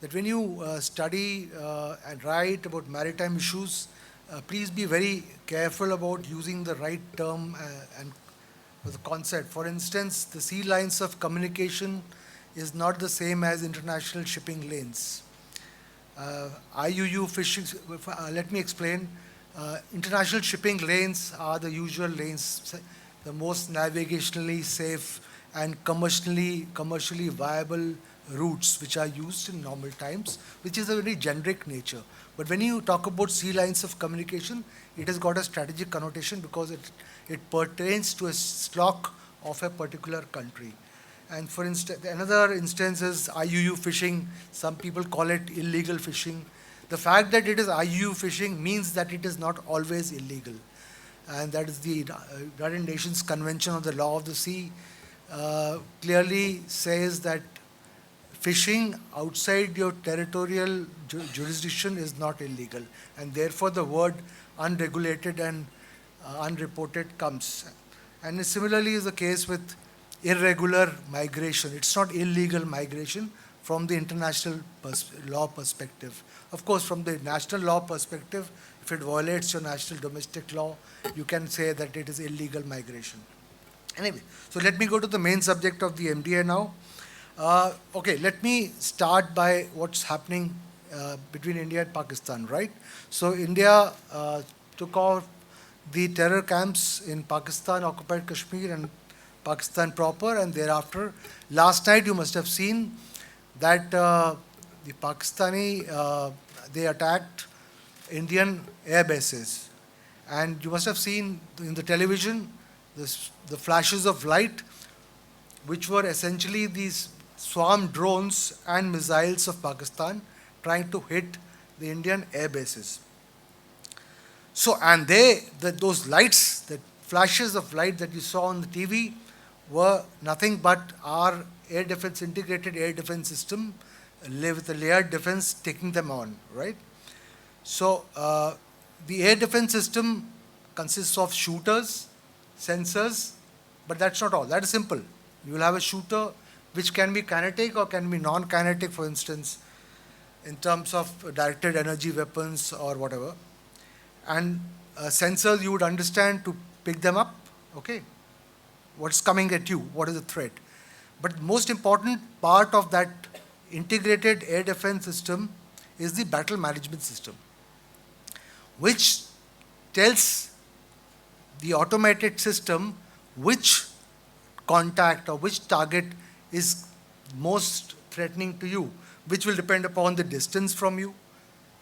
F: that when you study and write about maritime issues, please be very careful about using the right term and the concept. For instance, the sea lines of communication is not the same as international shipping lanes. IUU fishing, let me explain. International shipping lanes are the usual lanes, the most navigationally safe and commercially viable routes which are used in normal times, which is a very generic nature. But when you talk about sea lines of communication, it has got a strategic connotation because it pertains to a slot of a particular country. And for instance, another instance is IUU fishing. Some people call it illegal fishing. The fact that it is IUU fishing means that it is not always illegal. And that is the United Nations Convention on the Law of the Sea clearly says that fishing outside your territorial jurisdiction is not illegal. And therefore the word unregulated and unreported comes. And similarly is the case with irregular migration. It's not illegal migration from the international law perspective. Of course, from the national law perspective, if it violates your national domestic law, you can say that it is illegal migration. Anyway, so let me go to the main subject of the MDA now. Okay, let me start by what's happening between India and Pakistan, right? So India took off the terror camps in Pakistan, occupied Kashmir and Pakistan proper, and thereafter, last night you must have seen that the Pakistani, they attacked Indian air bases. And you must have seen in the television the flashes of light, which were essentially these swarm drones and missiles of Pakistan trying to hit the Indian air bases. So, and those lights, the flashes of light that you saw on the TV were nothing but our air defense, integrated air defense system with a layered defense taking them on, right? So, the air defense system consists of shooters, sensors, but that's not all. That is simple. You will have a shooter which can be kinetic or can be non-kinetic, for instance, in terms of directed energy weapons or whatever. And sensors you would understand to pick them up, okay? What's coming at you, what is the threat. But most important part of that integrated air defense system is the battle management system, which tells the automated system which contact or which target is most threatening to you, which will depend upon the distance from you,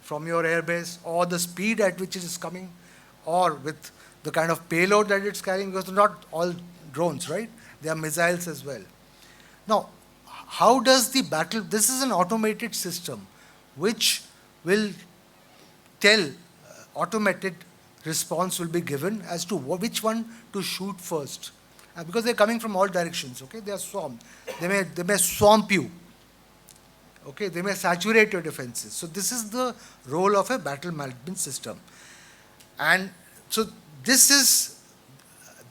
F: from your airbase, or the speed at which it is coming, or with the kind of payload that it's carrying, because not all drones, right? They are missiles as well. Now, how does the battle, this is an automated system which will tell, automated response will be given as to which one to shoot first. Because they're coming from all directions, okay? They are swarmed. They may swamp you. Okay, they may saturate your defenses. So this is the role of a battle management system. And so this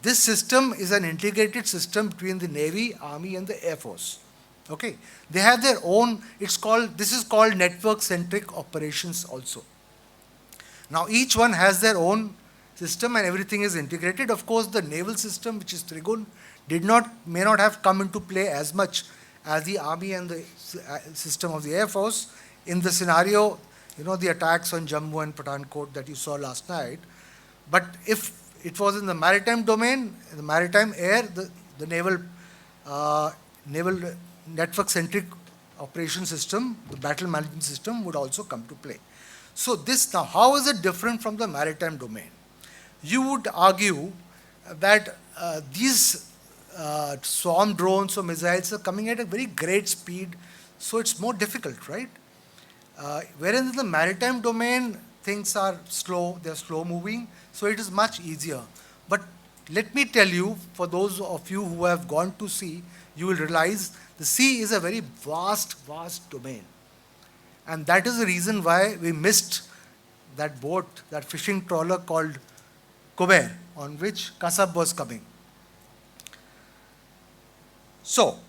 F: system is an integrated system between the Navy, Army and the Air Force. Okay, they have their own, this is called network-centric operations also. Now each one has their own system and everything is integrated. Of course, the naval system, which is Trigun, may not have come into play as much as the Army and the system of the Air Force in the scenario, the attacks on Jammu and Pathankot that you saw last night. But if it was in the maritime domain, the maritime air, the naval network-centric operation system, the battle management system would also come to play. So this now, how is it different from the maritime domain? You would argue that these swarm drones or missiles are coming at a very great speed, so it's more difficult, right? Whereas in the maritime domain, things are slow, they're slow moving, so it is much easier. But let me tell you, for those of you who have gone to sea, you will realize the sea is a very vast domain. And that is the reason why we missed that boat, that fishing trawler called Kuber, on which Kasab was coming. So,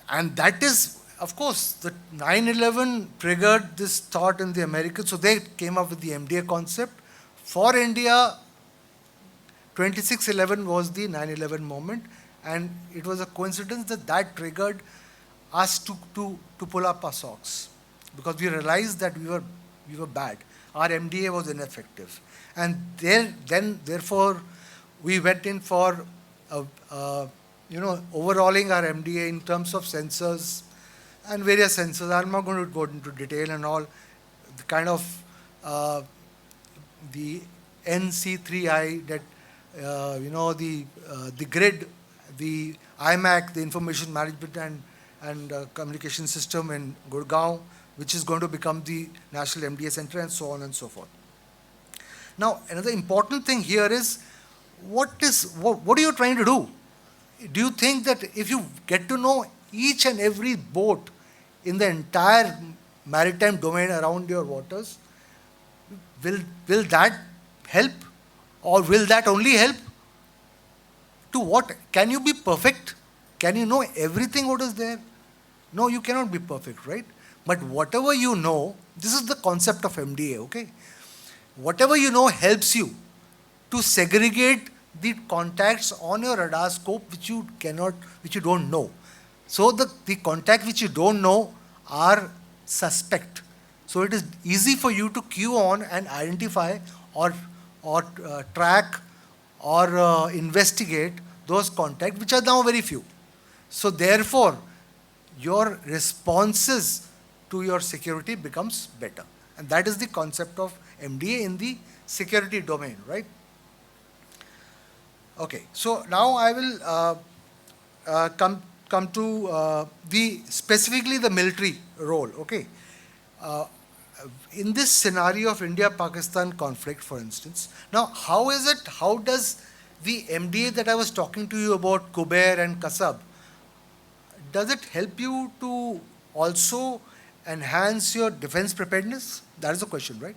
F: and that is, of course, the 9/11 triggered this thought in the Americans, so they came up with the MDA concept. For India, 26/11 was the 9/11 moment, and it was a coincidence that that triggered us to pull up our socks, because we realized that we were bad. Our MDA was ineffective, and therefore we went in for overhauling our MDA in terms of sensors and various sensors. I'm not going to go into detail and all. The kind of the NC3I, that the grid, the IMAC, the information management and communication system in Gurgaon, which is going to become the National MDA Center, and so on and so forth. Now, another important thing here is, what are you trying to do? Do you think that if you get to know each and every boat in the entire maritime domain around your waters, will that help? Or will that only help? To what? Can you be perfect? Can you know everything what is there? No, you cannot be perfect, right? But whatever you know, this is the concept of MDA, okay? Whatever you know helps you to segregate the contacts on your radar scope which you don't know. So the contact which you don't know are suspect. So it is easy for you to queue on and identify or track or investigate those contacts, which are now very few. So therefore, your responses to your security becomes better. And that is the concept of MDA in the security domain, right? Okay, so now I will come to specifically the military role, okay? In this scenario of India-Pakistan conflict, for instance, now how does the MDA that I was talking to you about, Kuber and Kasab, does it help you to also enhance your defense preparedness? That is the question, right?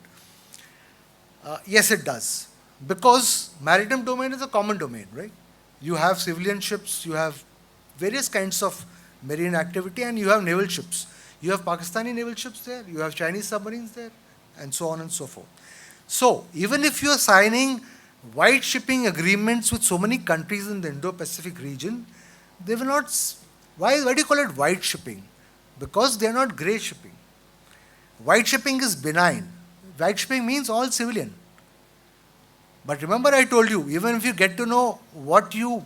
F: Yes, it does. Because maritime domain is a common domain, right? You have civilian ships, you have various kinds of marine activity, and you have naval ships. You have Pakistani naval ships there, you have Chinese submarines there, and so on and so forth. So, even if you are signing wide shipping agreements with so many countries in the Indo-Pacific region, they will not. Why do you call it wide shipping? Because they are not grey shipping. Wide shipping is benign. Wide shipping means all civilian. But remember, I told you, even if you get to know what you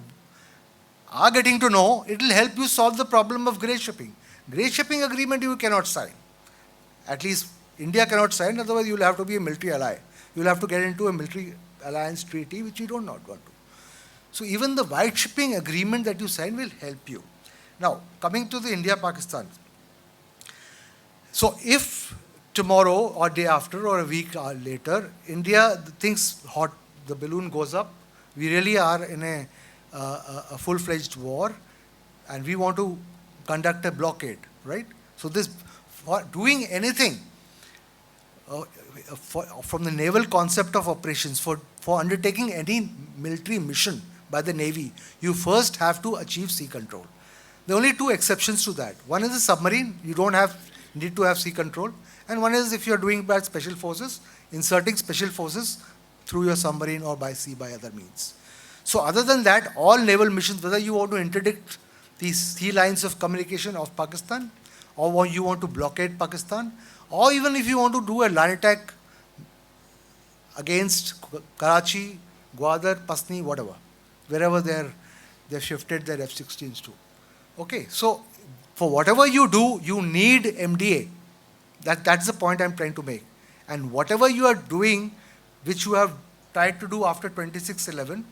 F: are getting to know, it will help you solve the problem of grey shipping. Grey shipping agreement you cannot sign. At least India cannot sign, otherwise you will have to be a military ally. You will have to get into a military alliance treaty, which you do not want to. So even the wide shipping agreement that you sign will help you. Now, coming to the India-Pakistan. So if tomorrow or day after or a week later, India thinks hot, the balloon goes up, we really are in a full-fledged war, and we want to conduct a blockade, right? So this, for doing anything, from the naval concept of operations, for undertaking any military mission by the Navy, you first have to achieve sea control. There are only two exceptions to that. One is a submarine, you don't need to have sea control, and one is if you're doing by special forces, inserting special forces through your submarine or by sea by other means. So other than that, all naval missions, whether you want to interdict these sea lines of communication of Pakistan, or you want to blockade Pakistan, or even if you want to do a land attack against Karachi, Gwadar, Pasni, whatever, wherever they've shifted their F-16s to. Okay, so for whatever you do, you need MDA. That's the point I'm trying to make. And whatever you are doing, which you have tried to do after 26/11,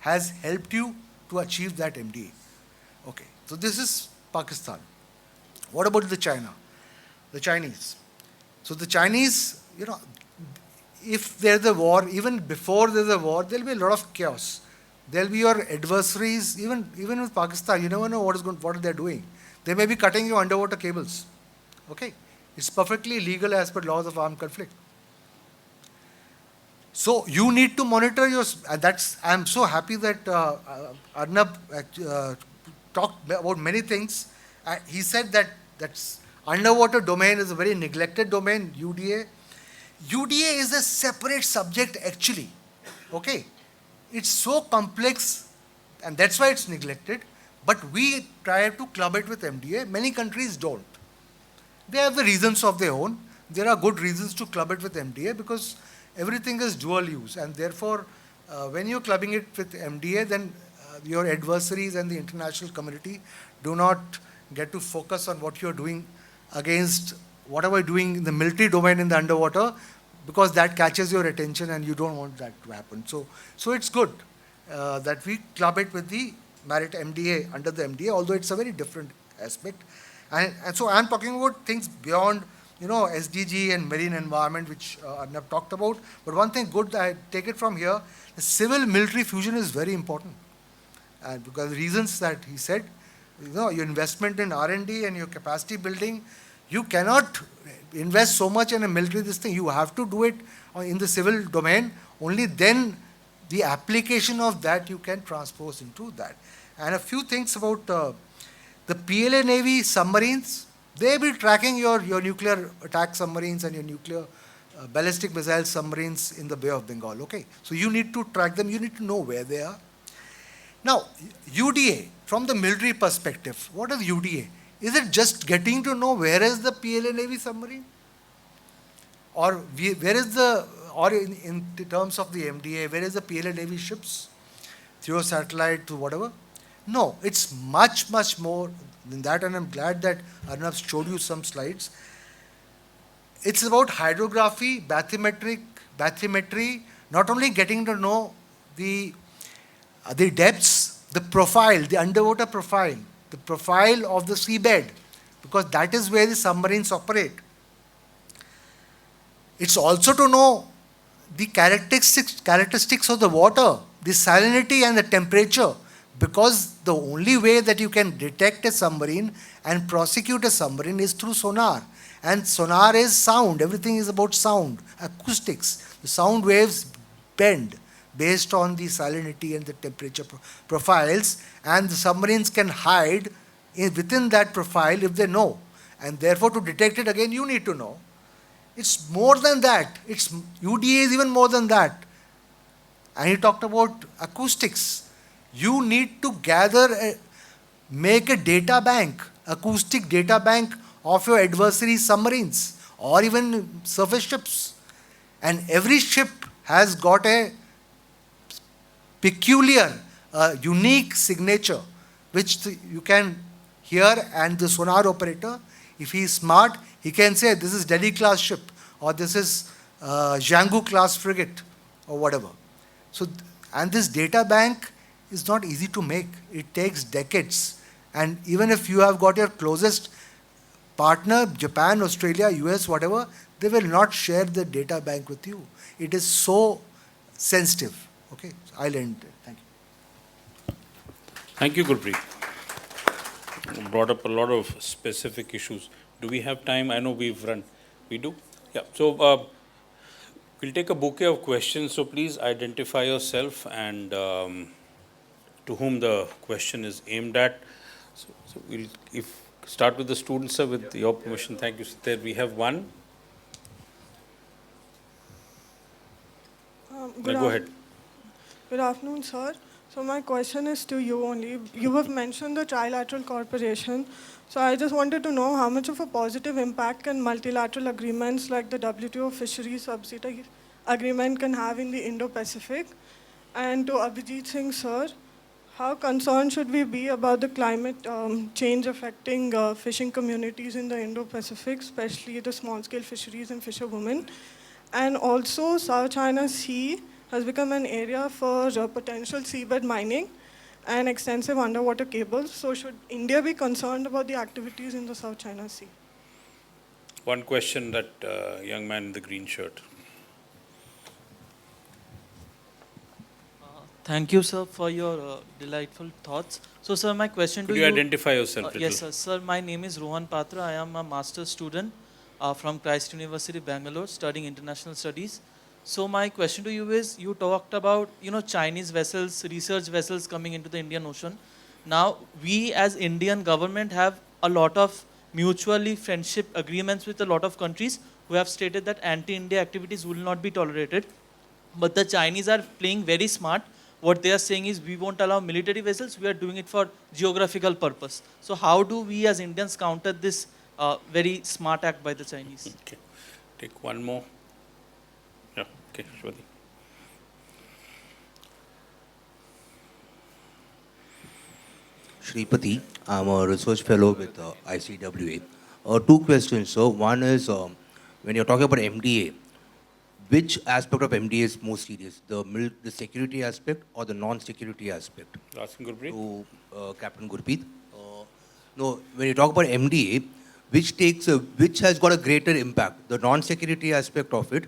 F: has helped you to achieve that MDA. Okay, so this is Pakistan. What about the Chinese? So the Chinese, if there's a war, even before there's a war, there'll be a lot of chaos. There'll be your adversaries, even with Pakistan, you never know what they're doing. They may be cutting your underwater cables. Okay? It's perfectly legal as per laws of armed conflict. So you need to monitor I'm so happy that Arnab talked about many things. He said that that's underwater domain is a very neglected domain, UDA. UDA is a separate subject actually. Okay? It's so complex and that's why it's neglected. But we try to club it with MDA. Many countries don't. They have the reasons of their own. There are good reasons to club it with MDA because everything is dual use. And therefore, when you're clubbing it with MDA, then your adversaries and the international community do not get to focus on what you're doing against whatever you're doing in the military domain in the underwater, because that catches your attention and you don't want that to happen. So it's good that we club it with the Maritime MDA, under the MDA, although it's a very different aspect. And so I'm talking about things beyond, SDG and marine environment, which Arnab talked about. But one thing good, I take it from here, the civil-military fusion is very important. And because the reasons that he said, your investment in R&D and your capacity building, you cannot invest so much in a military this thing. You have to do it in the civil domain. Only then the application of that you can transpose into that. And a few things about the PLA Navy submarines. They will be tracking your nuclear attack submarines and your nuclear ballistic missile submarines in the Bay of Bengal. Okay, so you need to track them. You need to know where they are. Now, UDA, from the military perspective, what is UDA? Is it just getting to know where is the PLA Navy submarine? Or where is the, or in terms of the MDA, where is the PLA Navy ships? Through satellite to whatever? No, it's much, much more than that, and I'm glad that Arnab showed you some slides. It's about hydrography, bathymetry, not only getting to know the depths, the profile, the underwater profile, the profile of the seabed, because that is where the submarines operate. It's also to know the characteristics of the water, the salinity and the temperature, because the only way that you can detect a submarine and prosecute a submarine is through sonar. And sonar is sound. Everything is about sound, acoustics. The sound waves bend based on the salinity and the temperature profiles, and the submarines can hide within that profile if they know. And therefore, to detect it again, you need to know. It's more than that. UDA is even more than that. And he talked about acoustics. You need to make a data bank, acoustic data bank of your adversary submarines or even surface ships. And every ship has got a peculiar, unique signature, which you can hear, and the sonar operator, if he is smart, he can say this is Delhi class ship or this is Jianghu class frigate or whatever. So, and this data bank is not easy to make. It takes decades. And even if you have got your closest partner, Japan, Australia, US, whatever, they will not share the data bank with you. It is so sensitive. Okay, so I'll end there. Thank you.
C: Thank you, Gurpreet. You brought up a lot of specific issues. Do we have time? I know we've run. We do? Yeah. So we'll take a bouquet of questions. So please identify yourself and to whom the question is aimed at. So we'll start with the students, sir, with your permission. Thank you. There we have one. Go ahead.
G: Good afternoon, sir. So my question is to you only. You have mentioned the trilateral cooperation. So I just wanted to know how much of a positive impact can multilateral agreements like the WTO Fisheries Subsidy Agreement can have in the Indo-Pacific? And to Abhijit Singh, sir, how concerned should we be about the climate change affecting fishing communities in the Indo-Pacific, especially the small-scale fisheries and fisherwomen? And also, South China Sea has become an area for potential seabed mining and extensive underwater cables. So should India be concerned about the activities in the South China Sea?
C: One question, that young man in the green shirt.
H: Thank you, sir, for your delightful thoughts. So, sir, my question
C: Could
H: to
C: you
H: you...
C: identify yourself, little?
H: Yes, sir. Sir, my name is Rohan Patra. I am a master's student from Christ University, Bangalore, studying international studies. So my question to you is, you talked about, Chinese vessels, research vessels coming into the Indian Ocean. Now, we as Indian government have a lot of mutually friendship agreements with a lot of countries who have stated that anti-India activities will not be tolerated. But the Chinese are playing very smart. What they are saying is we won't allow military vessels, we are doing it for geographical purpose. So how do we as Indians counter this very smart act by the Chinese?
C: Okay. Take one more. Yeah, okay, Shwati.
I: Shripati, I'm a research fellow with ICWA. Two questions. So one is, when you're talking about MDA, which aspect of MDA is more serious, the security aspect or the non-security aspect?
C: Asking Gurpreet.
I: To Captain Gurpreet. No, when you talk about MDA, which has got a greater impact, the non-security aspect of it,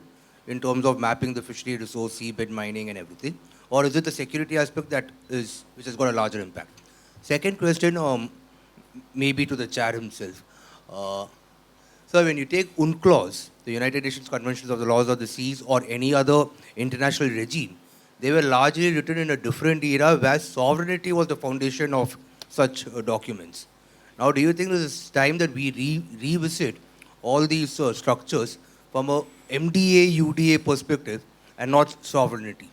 I: in terms of mapping the fishery resource, seabed mining and everything, or is it the security aspect which has got a larger impact? Second question, maybe to the chair himself. So when you take UNCLOS, the United Nations Conventions of the Laws of the Seas, or any other international regime, they were largely written in a different era where sovereignty was the foundation of such documents. Now, do you think it's time that we revisit all these structures from a MDA, UDA perspective and not sovereignty?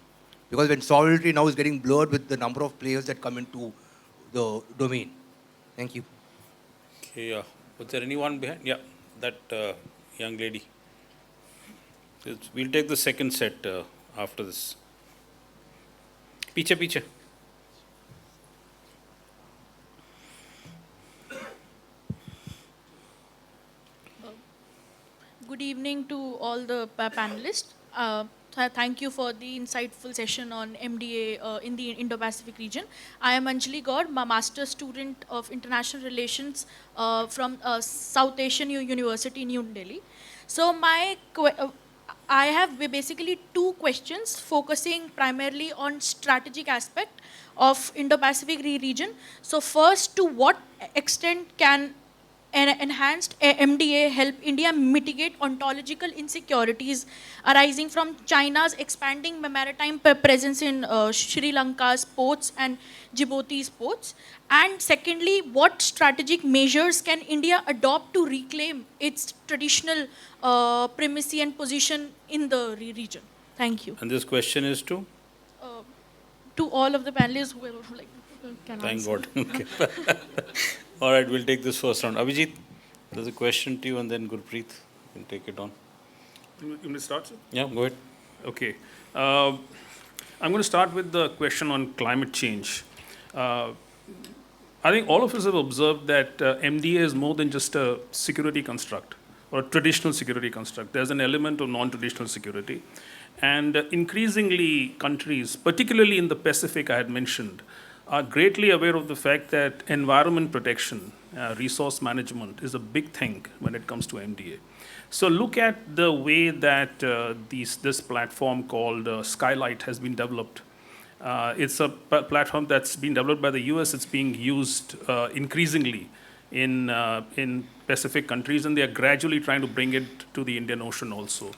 I: Because when sovereignty now is getting blurred with the number of players that come into the domain. Thank you.
C: Okay, was there anyone behind? Yeah, that young lady. We'll take the second set after this. Piche.
J: Good evening to all the panelists. Thank you for the insightful session on MDA in the Indo-Pacific region. I am Anjali Gaur, my master's student of international relations from South Asian University, New Delhi. So I have basically two questions focusing primarily on strategic aspect of Indo-Pacific region. So first, to what extent can an enhanced MDA help India mitigate ontological insecurities arising from China's expanding maritime presence in Sri Lanka's ports and Djibouti's ports? And secondly, what strategic measures can India adopt to reclaim its traditional primacy and position in the region? Thank you.
C: And this question is to?
J: To all of the panelists, whoever can
C: Thank
J: answer.
C: God. Okay. All right, we'll take this first round. Abhijit, there's a question to you, and then Gurpreet will take it on.
D: You want me to start, sir?
C: Yeah, go ahead.
D: Okay. I'm going to start with the question on climate change. I think all of us have observed that MDA is more than just a security construct or a traditional security construct. There's an element of non-traditional security. And increasingly, countries, particularly in the Pacific I had mentioned, are greatly aware of the fact that environment protection, resource management is a big thing when it comes to MDA. So look at the way that this platform called Skylight has been developed. It's a platform that's been developed by the US. It's being used increasingly in Pacific countries, and they are gradually trying to bring it to the Indian Ocean also.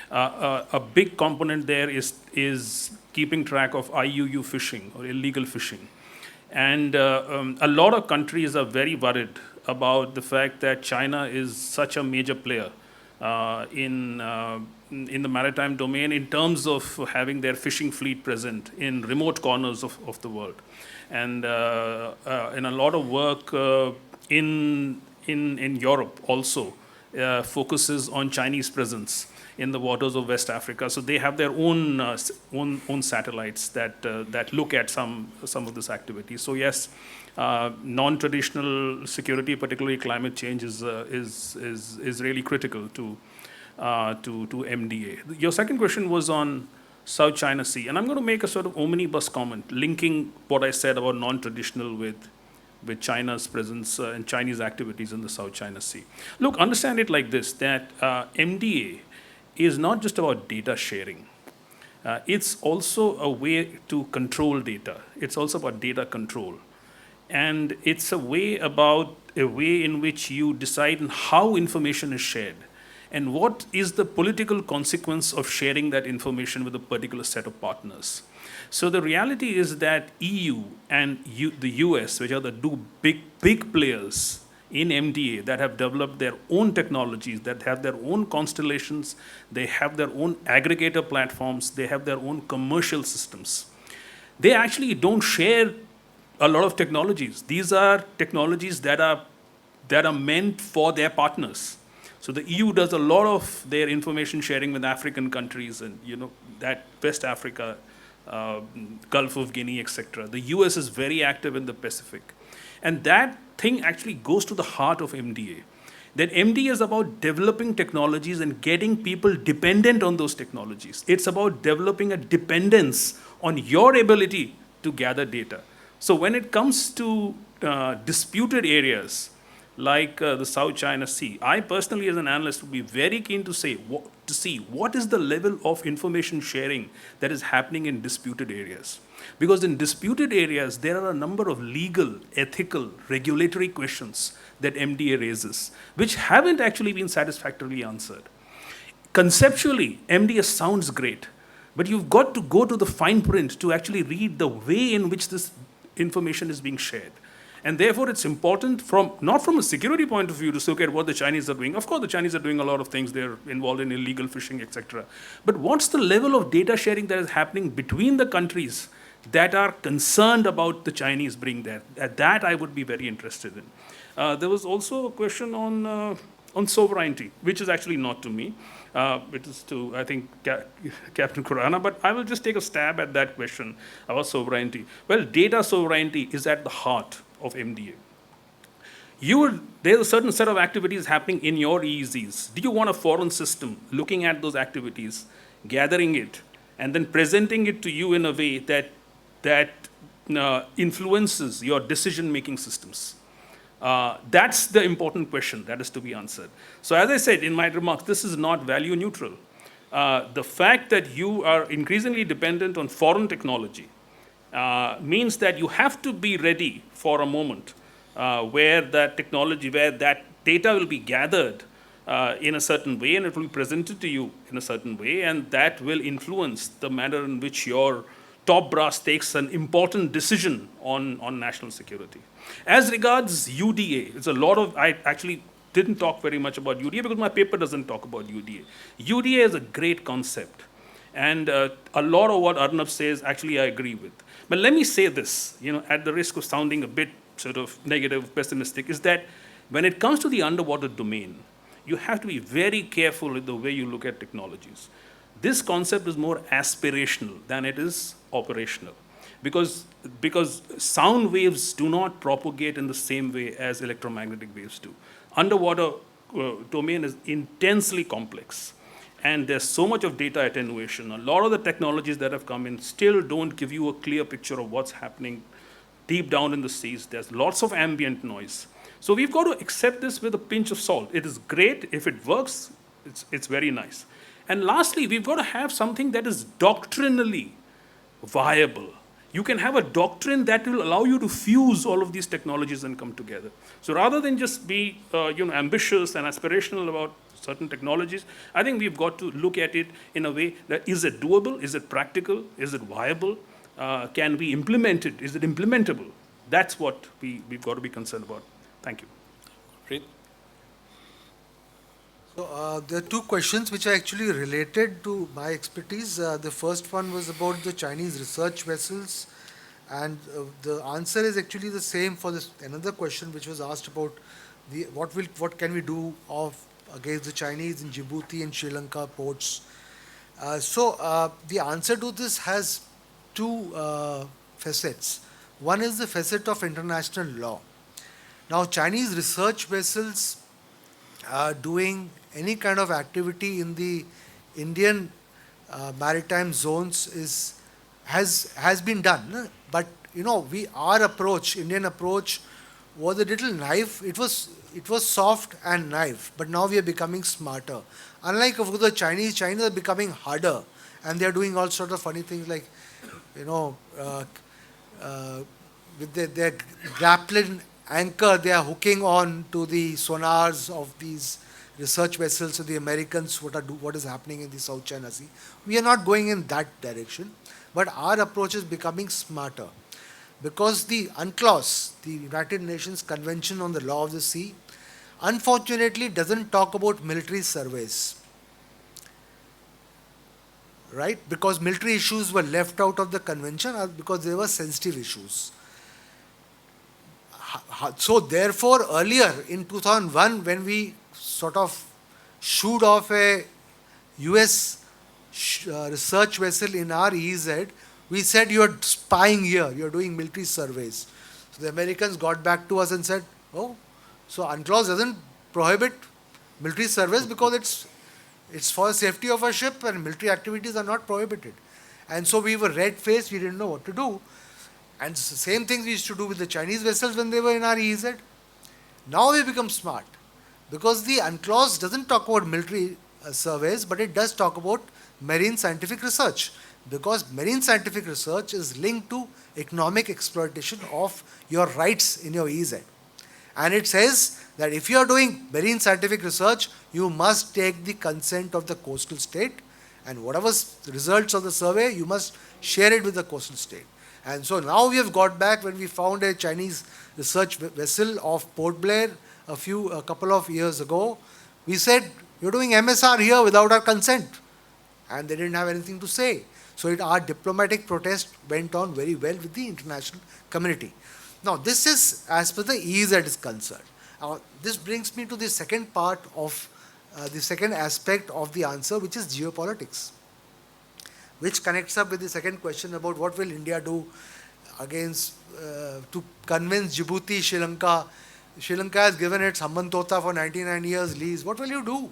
D: A big component there is keeping track of IUU fishing or illegal fishing. And a lot of countries are very worried about the fact that China is such a major player in the maritime domain in terms of having their fishing fleet present in remote corners of the world. And in a lot of work in Europe also focuses on Chinese presence in the waters of West Africa. So they have their own satellites that look at some of this activity. So yes, non-traditional security, particularly climate change, is really critical to MDA. Your second question was on South China Sea, and I'm going to make a sort of omnibus comment linking what I said about non-traditional with China's presence and Chinese activities in the South China Sea. Look, understand it like this, that MDA is not just about data sharing. It's also a way to control data. It's also about data control. And it's a way in which you decide on how information is shared. and what is the political consequence of sharing that information with a particular set of partners. So the reality is that EU and the US, which are the two big players in MDA that have developed their own technologies, that have their own constellations, they have their own aggregator platforms, they have their own commercial systems. They actually don't share a lot of technologies. These are technologies that are meant for their partners. So the EU does a lot of their information sharing with African countries and that West Africa, Gulf of Guinea, etc. The US is very active in the Pacific. And that thing actually goes to the heart of MDA. That MDA is about developing technologies and getting people dependent on those technologies. It's about developing a dependence on your ability to gather data. So when it comes to disputed areas like the South China Sea, I personally as an analyst would be very keen to see what is the level of information sharing that is happening in disputed areas. Because in disputed areas, there are a number of legal, ethical, regulatory questions that MDA raises, which haven't actually been satisfactorily answered. Conceptually, MDA sounds great, but you've got to go to the fine print to actually read the way in which this information is being shared. And therefore, it's important not from a security point of view to look at what the Chinese are doing. Of course, the Chinese are doing a lot of things. They're involved in illegal fishing, etc. But what's the level of data sharing that is happening between the countries that are concerned about the Chinese being there? That I would be very interested in. There was also a question on sovereignty, which is actually not to me. It is to, I think, Captain Khurana, but I will just take a stab at that question about sovereignty. Well, data sovereignty is at the heart of MDA. There's a certain set of activities happening in your EEZs. Do you want a foreign system looking at those activities, gathering it, and then presenting it to you in a way that influences your decision-making systems? That's the important question that is to be answered. So as I said in my remarks, this is not value neutral. The fact that you are increasingly dependent on foreign technology means that you have to be ready for a moment where that data will be gathered in a certain way and it will be presented to you in a certain way, and that will influence the manner in which your top brass takes an important decision on national security. As regards UDA, I actually didn't talk very much about UDA because my paper doesn't talk about UDA. UDA is a great concept. And a lot of what Arnab says, actually, I agree with. But let me say this, at the risk of sounding a bit sort of negative, pessimistic, is that when it comes to the underwater domain, you have to be very careful with the way you look at technologies. This concept is more aspirational than it is operational. Because sound waves do not propagate in the same way as electromagnetic waves do. Underwater domain is intensely complex. And there's so much of data attenuation. A lot of the technologies that have come in still don't give you a clear picture of what's happening deep down in the seas. There's lots of ambient noise. So we've got to accept this with a pinch of salt. It is great. If it works, it's very nice. And lastly, we've got to have something that is doctrinally viable. You can have a doctrine that will allow you to fuse all of these technologies and come together. So rather than just be ambitious and aspirational about certain technologies, I think we've got to look at it in a way that is it doable, is it practical, is it viable, can be implemented, is it implementable? That's what we've got to be concerned about. Thank you.
C: Great.
F: So there are two questions which are actually related to my expertise. The first one was about the Chinese research vessels, and the answer is actually the same for this another question which was asked about what can we do against the Chinese in Djibouti and Sri Lanka ports. So the answer to this has two facets. One is the facet of international law. Now, Chinese research vessels doing any kind of activity in the Indian maritime zones has been done. But our approach, Indian approach, was a little naive. It was soft and naive, but now we are becoming smarter. Unlike of the Chinese are becoming harder, and they are doing all sorts of funny things like, with their grappling anchor, they are hooking on to the sonars of these research vessels of the Americans, what is happening in the South China Sea. We are not going in that direction, but our approach is becoming smarter. Because the UNCLOS, the United Nations Convention on the Law of the Sea, unfortunately doesn't talk about military surveys. Right? Because military issues were left out of the convention because they were sensitive issues. So therefore, earlier in 2001, when we sort of shooed off a US research vessel in our EZ, we said, you're spying here, you're doing military surveys. So the Americans got back to us and said, oh, so UNCLOS doesn't prohibit military surveys because it's for the safety of a ship and military activities are not prohibited. And so we were red-faced, we didn't know what to do. And the same thing we used to do with the Chinese vessels when they were in our EZ. Now we become smart because the UNCLOS doesn't talk about military surveys, but it does talk about marine scientific research. Because marine scientific research is linked to economic exploitation of your rights in your EZ. And it says that if you are doing marine scientific research, you must take the consent of the coastal state, and whatever results of the survey, you must share it with the coastal state. And so now we have got back when we found a Chinese research vessel off Port Blair a couple of years ago. We said, you're doing MSR here without our consent. And they didn't have anything to say. So our diplomatic protest went on very well with the international community. Now, this is as per the EZ is concerned. This brings me to the second part of the second aspect of the answer, which is geopolitics, which connects up with the second question about what will India do against, to convince Djibouti, Sri Lanka. Sri Lanka has given its Hambantota for 99 years lease. What will you do?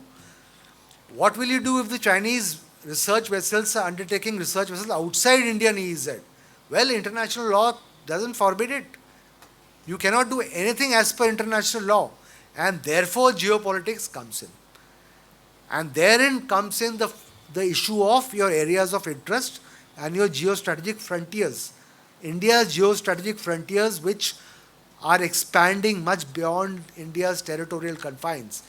F: What will you do if the Chinese research vessels are undertaking research vessels outside Indian EEZ? Well, international law doesn't forbid it. You cannot do anything as per international law. And therefore, geopolitics comes in. And therein comes in the issue of your areas of interest and your geostrategic frontiers. India's geostrategic frontiers, which are expanding much beyond India's territorial confines.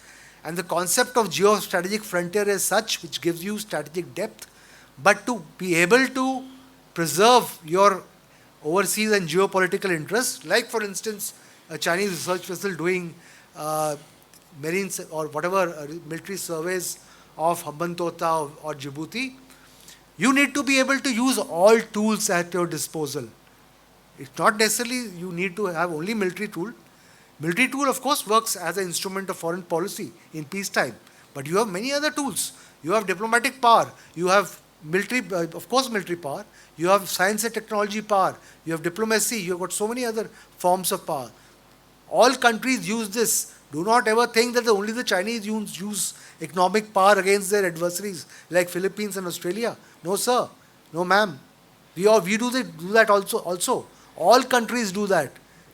F: And the concept of geostrategic frontier is such which gives you strategic depth, but to be able to preserve your overseas and geopolitical interests, like for instance, a Chinese research vessel doing marine or whatever military surveys of Hambantota or Djibouti, you need to be able to use all tools at your disposal. It's not necessarily you need to have only military tool. Military tool, of course, works as an instrument of foreign policy in peacetime. But you have many other tools. You have diplomatic power. You have military, of course, military power. You have science and technology power. You have diplomacy. You have got so many other forms of power. All countries use this. Do not ever think that only the Chinese use economic power against their adversaries, like Philippines and Australia. No, sir. No, ma'am. We do that also. All countries do that.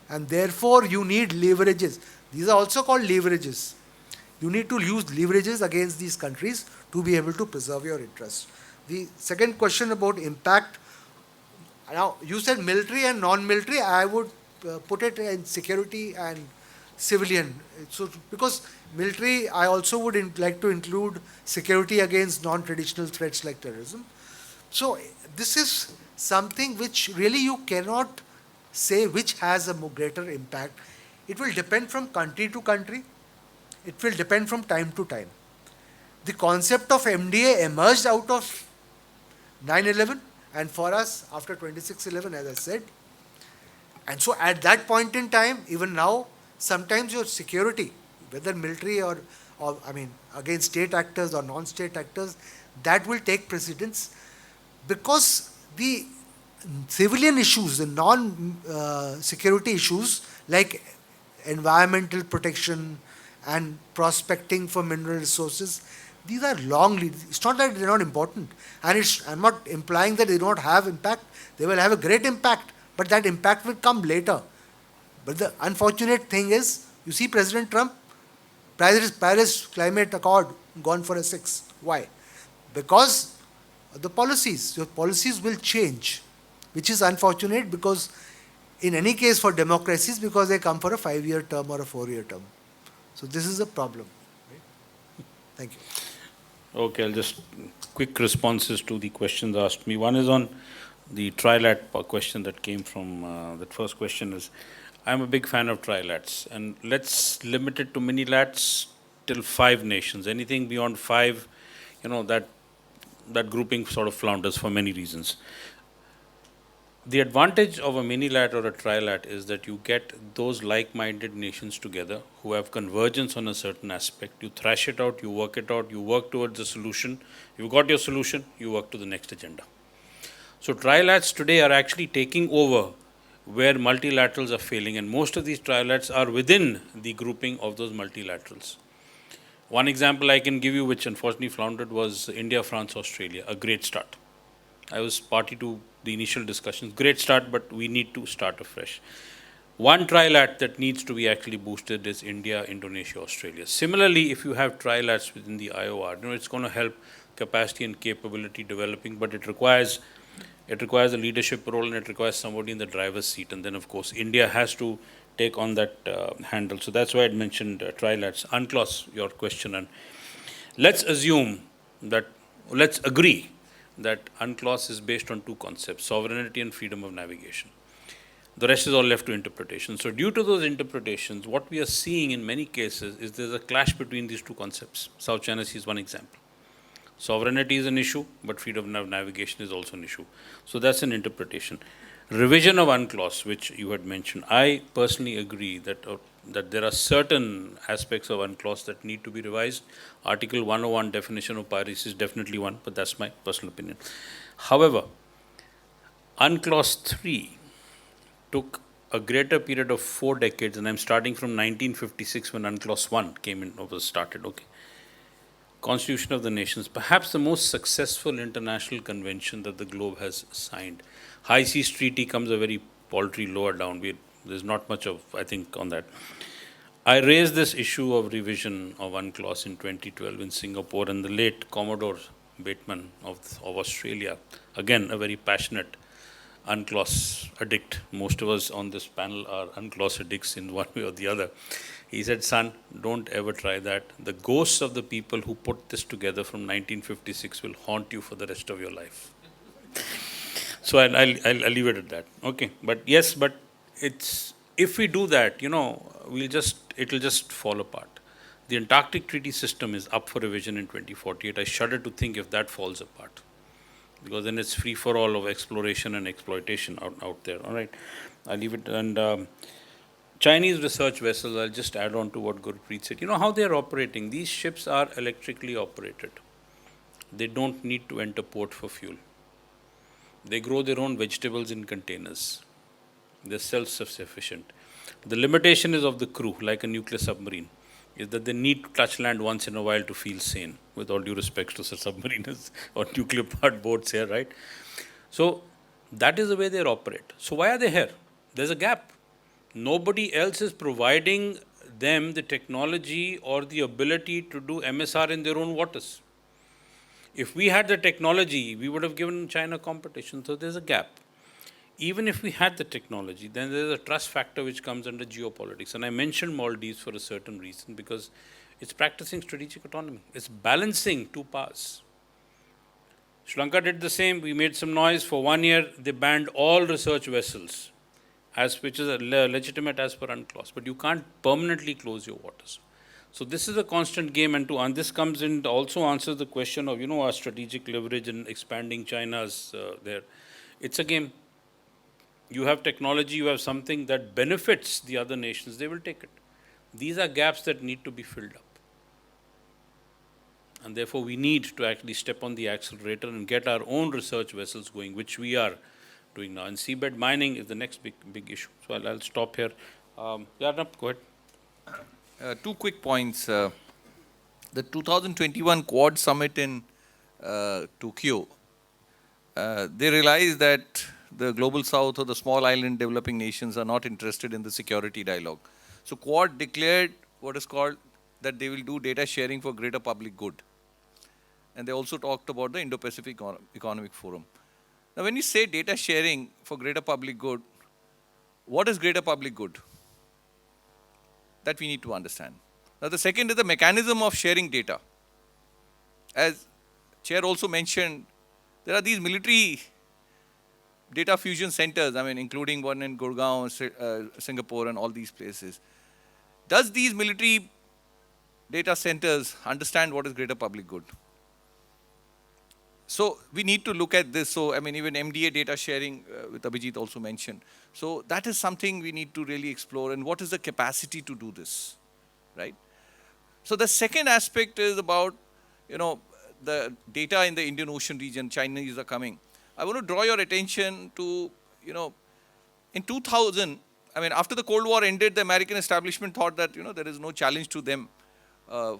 F: And therefore, you need leverages. These are also called leverages. You need to use leverages against these countries to be able to preserve your interests. The second question about impact. Now, you said military and non-military. I would put it in security and civilian. So, because military, I also would like to include security against non-traditional threats like terrorism. So, this is something which really you cannot say which has a greater impact. It will depend from country to country. It will depend from time to time. The concept of MDA emerged out of 9/11 and for us after 26/11, as I said. And so at that point in time, even now, sometimes your security, whether military or against state actors or non-state actors, that will take precedence because the civilian issues, the non-security issues like environmental protection and prospecting for mineral resources, these are long lead. It's not that they're not important. And I'm not implying that they don't have impact. They will have a great impact, but that impact will come later. But the unfortunate thing is, you see President Trump, Paris Climate Accord gone for a 6. Why? Because the policies. Your policies will change, which is unfortunate because in any case for democracies, because they come for a 5-year term or a 4-year term. So this is a problem. Thank you.
C: Okay, I'll just quick responses to the questions asked me. One is on the trilat question that came from that first question is, I'm a big fan of trilats, and let's limit it to mini lats till 5 nations. Anything beyond 5, that grouping sort of flounders for many reasons. The advantage of a mini-lat or a tri-lat is that you get those like-minded nations together who have convergence on a certain aspect. You thrash it out, you work towards a solution. You've got your solution, you work to the next agenda. So tri-lats today are actually taking over where multilaterals are failing, and most of these tri-lats are within the grouping of those multilaterals. One example I can give you, which unfortunately floundered, was India, France, Australia, a great start. I was party to the initial discussions. Great start, but we need to start afresh. One trilat that needs to be actually boosted is India, Indonesia, Australia. Similarly, if you have trilats within the IOR, it's going to help capacity and capability developing, but it requires a leadership role, and it requires somebody in the driver's seat. And then, of course, India has to take on that handle. So that's why I mentioned trilats. UNCLOS, your question, and let's agree that UNCLOS is based on 2 concepts, sovereignty and freedom of navigation. The rest is all left to interpretation. So due to those interpretations, what we are seeing in many cases is there's a clash between these 2 concepts. South China Sea is one example. Sovereignty is an issue, but freedom of navigation is also an issue. So that's an interpretation. Revision of UNCLOS, which you had mentioned, I personally agree that there are certain aspects of UNCLOS that need to be revised. Article 101 definition of piracy is definitely one, but that's my personal opinion. However, UNCLOS 3 took a greater period of 4 decades, and I'm starting from 1956 when UNCLOS 1 came in, or was started, okay. Constitution of the Nations, perhaps the most successful international convention that the globe has signed. High Seas Treaty comes a very paltry lower down. There's not much of, I think, on that. I raised this issue of revision of UNCLOS in 2012 in Singapore, and the late Commodore Bateman of Australia, again, a very passionate UNCLOS addict. Most of us on this panel are UNCLOS addicts in one way or the other. He said, son, don't ever try that. The ghosts of the people who put this together from 1956 will haunt you for the rest of your life. So I'll leave it at that. Okay, but yes, but if we do that, it'll just fall apart. The Antarctic Treaty System is up for revision in 2048. I shudder to think if that falls apart, because then it's free for all of exploration and exploitation out there. All right, I'll leave it. And Chinese research vessels, I'll just add on to what Gurpreet said. You know how they're operating? These ships are electrically operated. They don't need to enter port for fuel. They grow their own vegetables in containers. They're self-sufficient. The limitation is of the crew, like a nuclear submarine, is that they need to touch land once in a while to feel sane, with all due respect to submariners or nuclear powered boats here, right? So that is the way they operate. So why are they here? There's a gap. Nobody else is providing them the technology or the ability to do MSR in their own waters. If we had the technology, we would have given China competition. So there's a gap. Even if we had the technology, then there's a trust factor which comes under geopolitics. And I mentioned Maldives for a certain reason, because it's practicing strategic autonomy. It's balancing 2 powers. Sri Lanka did the same. We made some noise. For 1 year, they banned all research vessels, which is legitimate as per UNCLOS. But you can't permanently close your waters. So this is a constant game, and this comes in, also answers the question of, our strategic leverage and expanding China's there. It's a game. You have technology, you have something that benefits the other nations, they will take it. These are gaps that need to be filled up. And therefore, we need to actually step on the accelerator and get our own research vessels going, which we are doing now. And seabed mining is the next big issue. So I'll stop here. Arnab, go ahead.
E: 2 quick points. The 2021 Quad Summit in Tokyo, they realized that the Global South or the small island developing nations are not interested in the security dialogue. So Quad declared what is called that they will do data sharing for greater public good. And they also talked about the Indo-Pacific Economic Forum. Now when you say data sharing for greater public good, what is greater public good? That we need to understand. Now the second is the mechanism of sharing data. as Chair also mentioned, there are these military data fusion centers, I mean, including one in Gurgaon, Singapore, and all these places. Does these military data centers understand what is greater public good? So we need to look at this. So, I mean, even MDA data sharing, with Abhijit also mentioned. So that is something we need to really explore, and what is the capacity to do this, right? So the second aspect is about, the data in the Indian Ocean region. Chinese are coming. I want to draw your attention to, in 2000, I mean, after the Cold War ended, the American establishment thought that, there is no challenge to them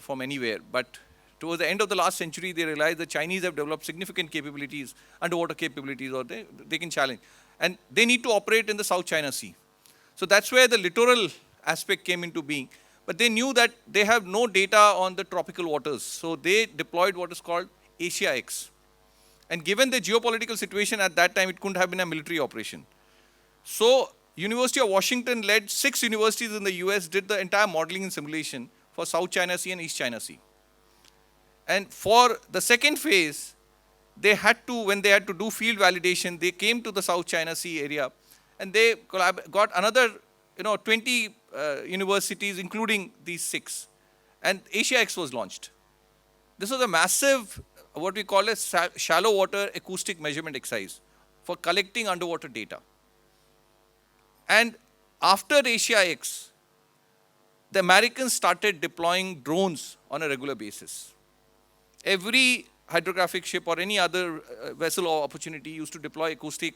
E: from anywhere. But towards the end of the last century, they realized the Chinese have developed significant capabilities, underwater capabilities, or they can challenge. And they need to operate in the South China Sea. So that's where the littoral aspect came into being. But they knew that they have no data on the tropical waters. So they deployed what is called Asia X. And given the geopolitical situation at that time, it couldn't have been a military operation. So University of Washington led 6 universities in the US, did the entire modeling and simulation for South China Sea and East China Sea. And for the second phase, they had to, when they had to do field validation, they came to the South China Sea area, and they got another 20 universities, including these 6. And Asia X was launched. This was a massive, what we call a shallow water acoustic measurement exercise for collecting underwater data. And after Asia X, the Americans started deploying drones on a regular basis. Every hydrographic ship or any other vessel or opportunity used to deploy acoustic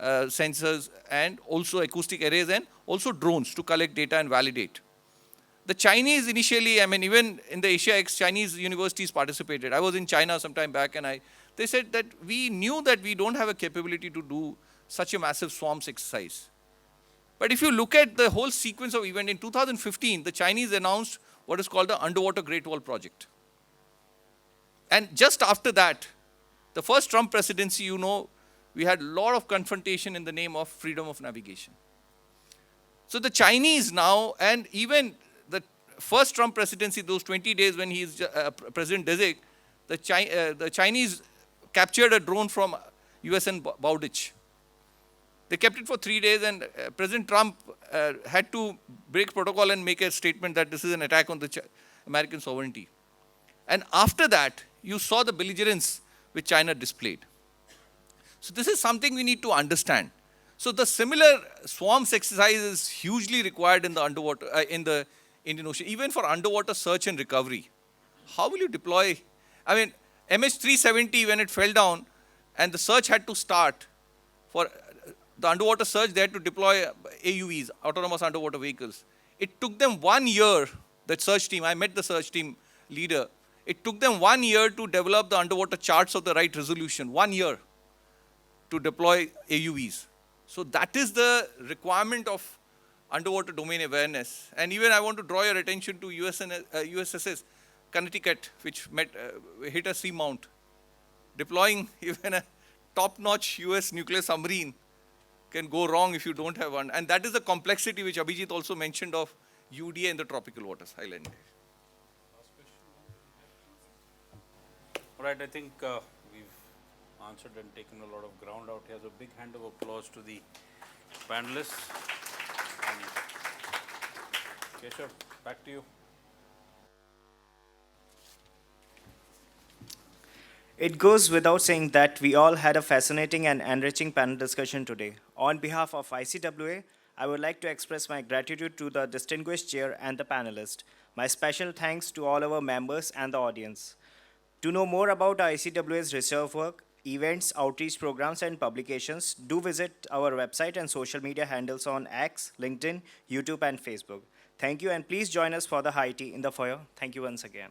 E: sensors and also acoustic arrays and also drones to collect data and validate. The Chinese initially, I mean, even in the Asia X, Chinese universities participated. I was in China some time back, and they said that we knew that we don't have a capability to do such a massive swarms exercise. But if you look at the whole sequence of events, in 2015, the Chinese announced what is called the Underwater Great Wall Project. And just after that, the first Trump presidency, we had a lot of confrontation in the name of freedom of navigation. So the Chinese now, and even the first Trump presidency, those 20 days when he is President-designate, the Chinese captured a drone from US and Bowditch. They kept it for 3 days, and President Trump had to break protocol and make a statement that this is an attack on the American sovereignty. And after that, you saw the belligerence which China displayed. So this is something we need to understand. So the similar swarms exercise is hugely required in the underwater, in the Indian Ocean, even for underwater search and recovery. How will you deploy? I mean, MH370, when it fell down and the search had to start, for the underwater search, they had to deploy AUVs, autonomous underwater vehicles. It took them 1 year, that search team, I met the search team leader, it took them 1 year to develop the underwater charts of the right resolution, 1 year to deploy AUVs. So that is the requirement of underwater domain awareness. And even I want to draw your attention to USS Connecticut, which hit a seamount. Deploying even a top-notch US nuclear submarine can go wrong if you don't have one. And that is the complexity which Abhijit also mentioned of UDA in the tropical waters. Highland.
C: All right, I think we've answered and taken a lot of ground out here. So big hand of applause to the panelists. And Keshav, back to you.
A: It goes without saying that we all had a fascinating and enriching panel discussion today. On behalf of ICWA, I would like to express my gratitude to the distinguished chair and the panelists. My special thanks to all our members and the audience. To know more about ICWA's research work, events, outreach programs, and publications, do visit our website and social media handles on X, LinkedIn, YouTube, and Facebook. Thank you, and please join us for the high tea in the foyer. Thank you once again.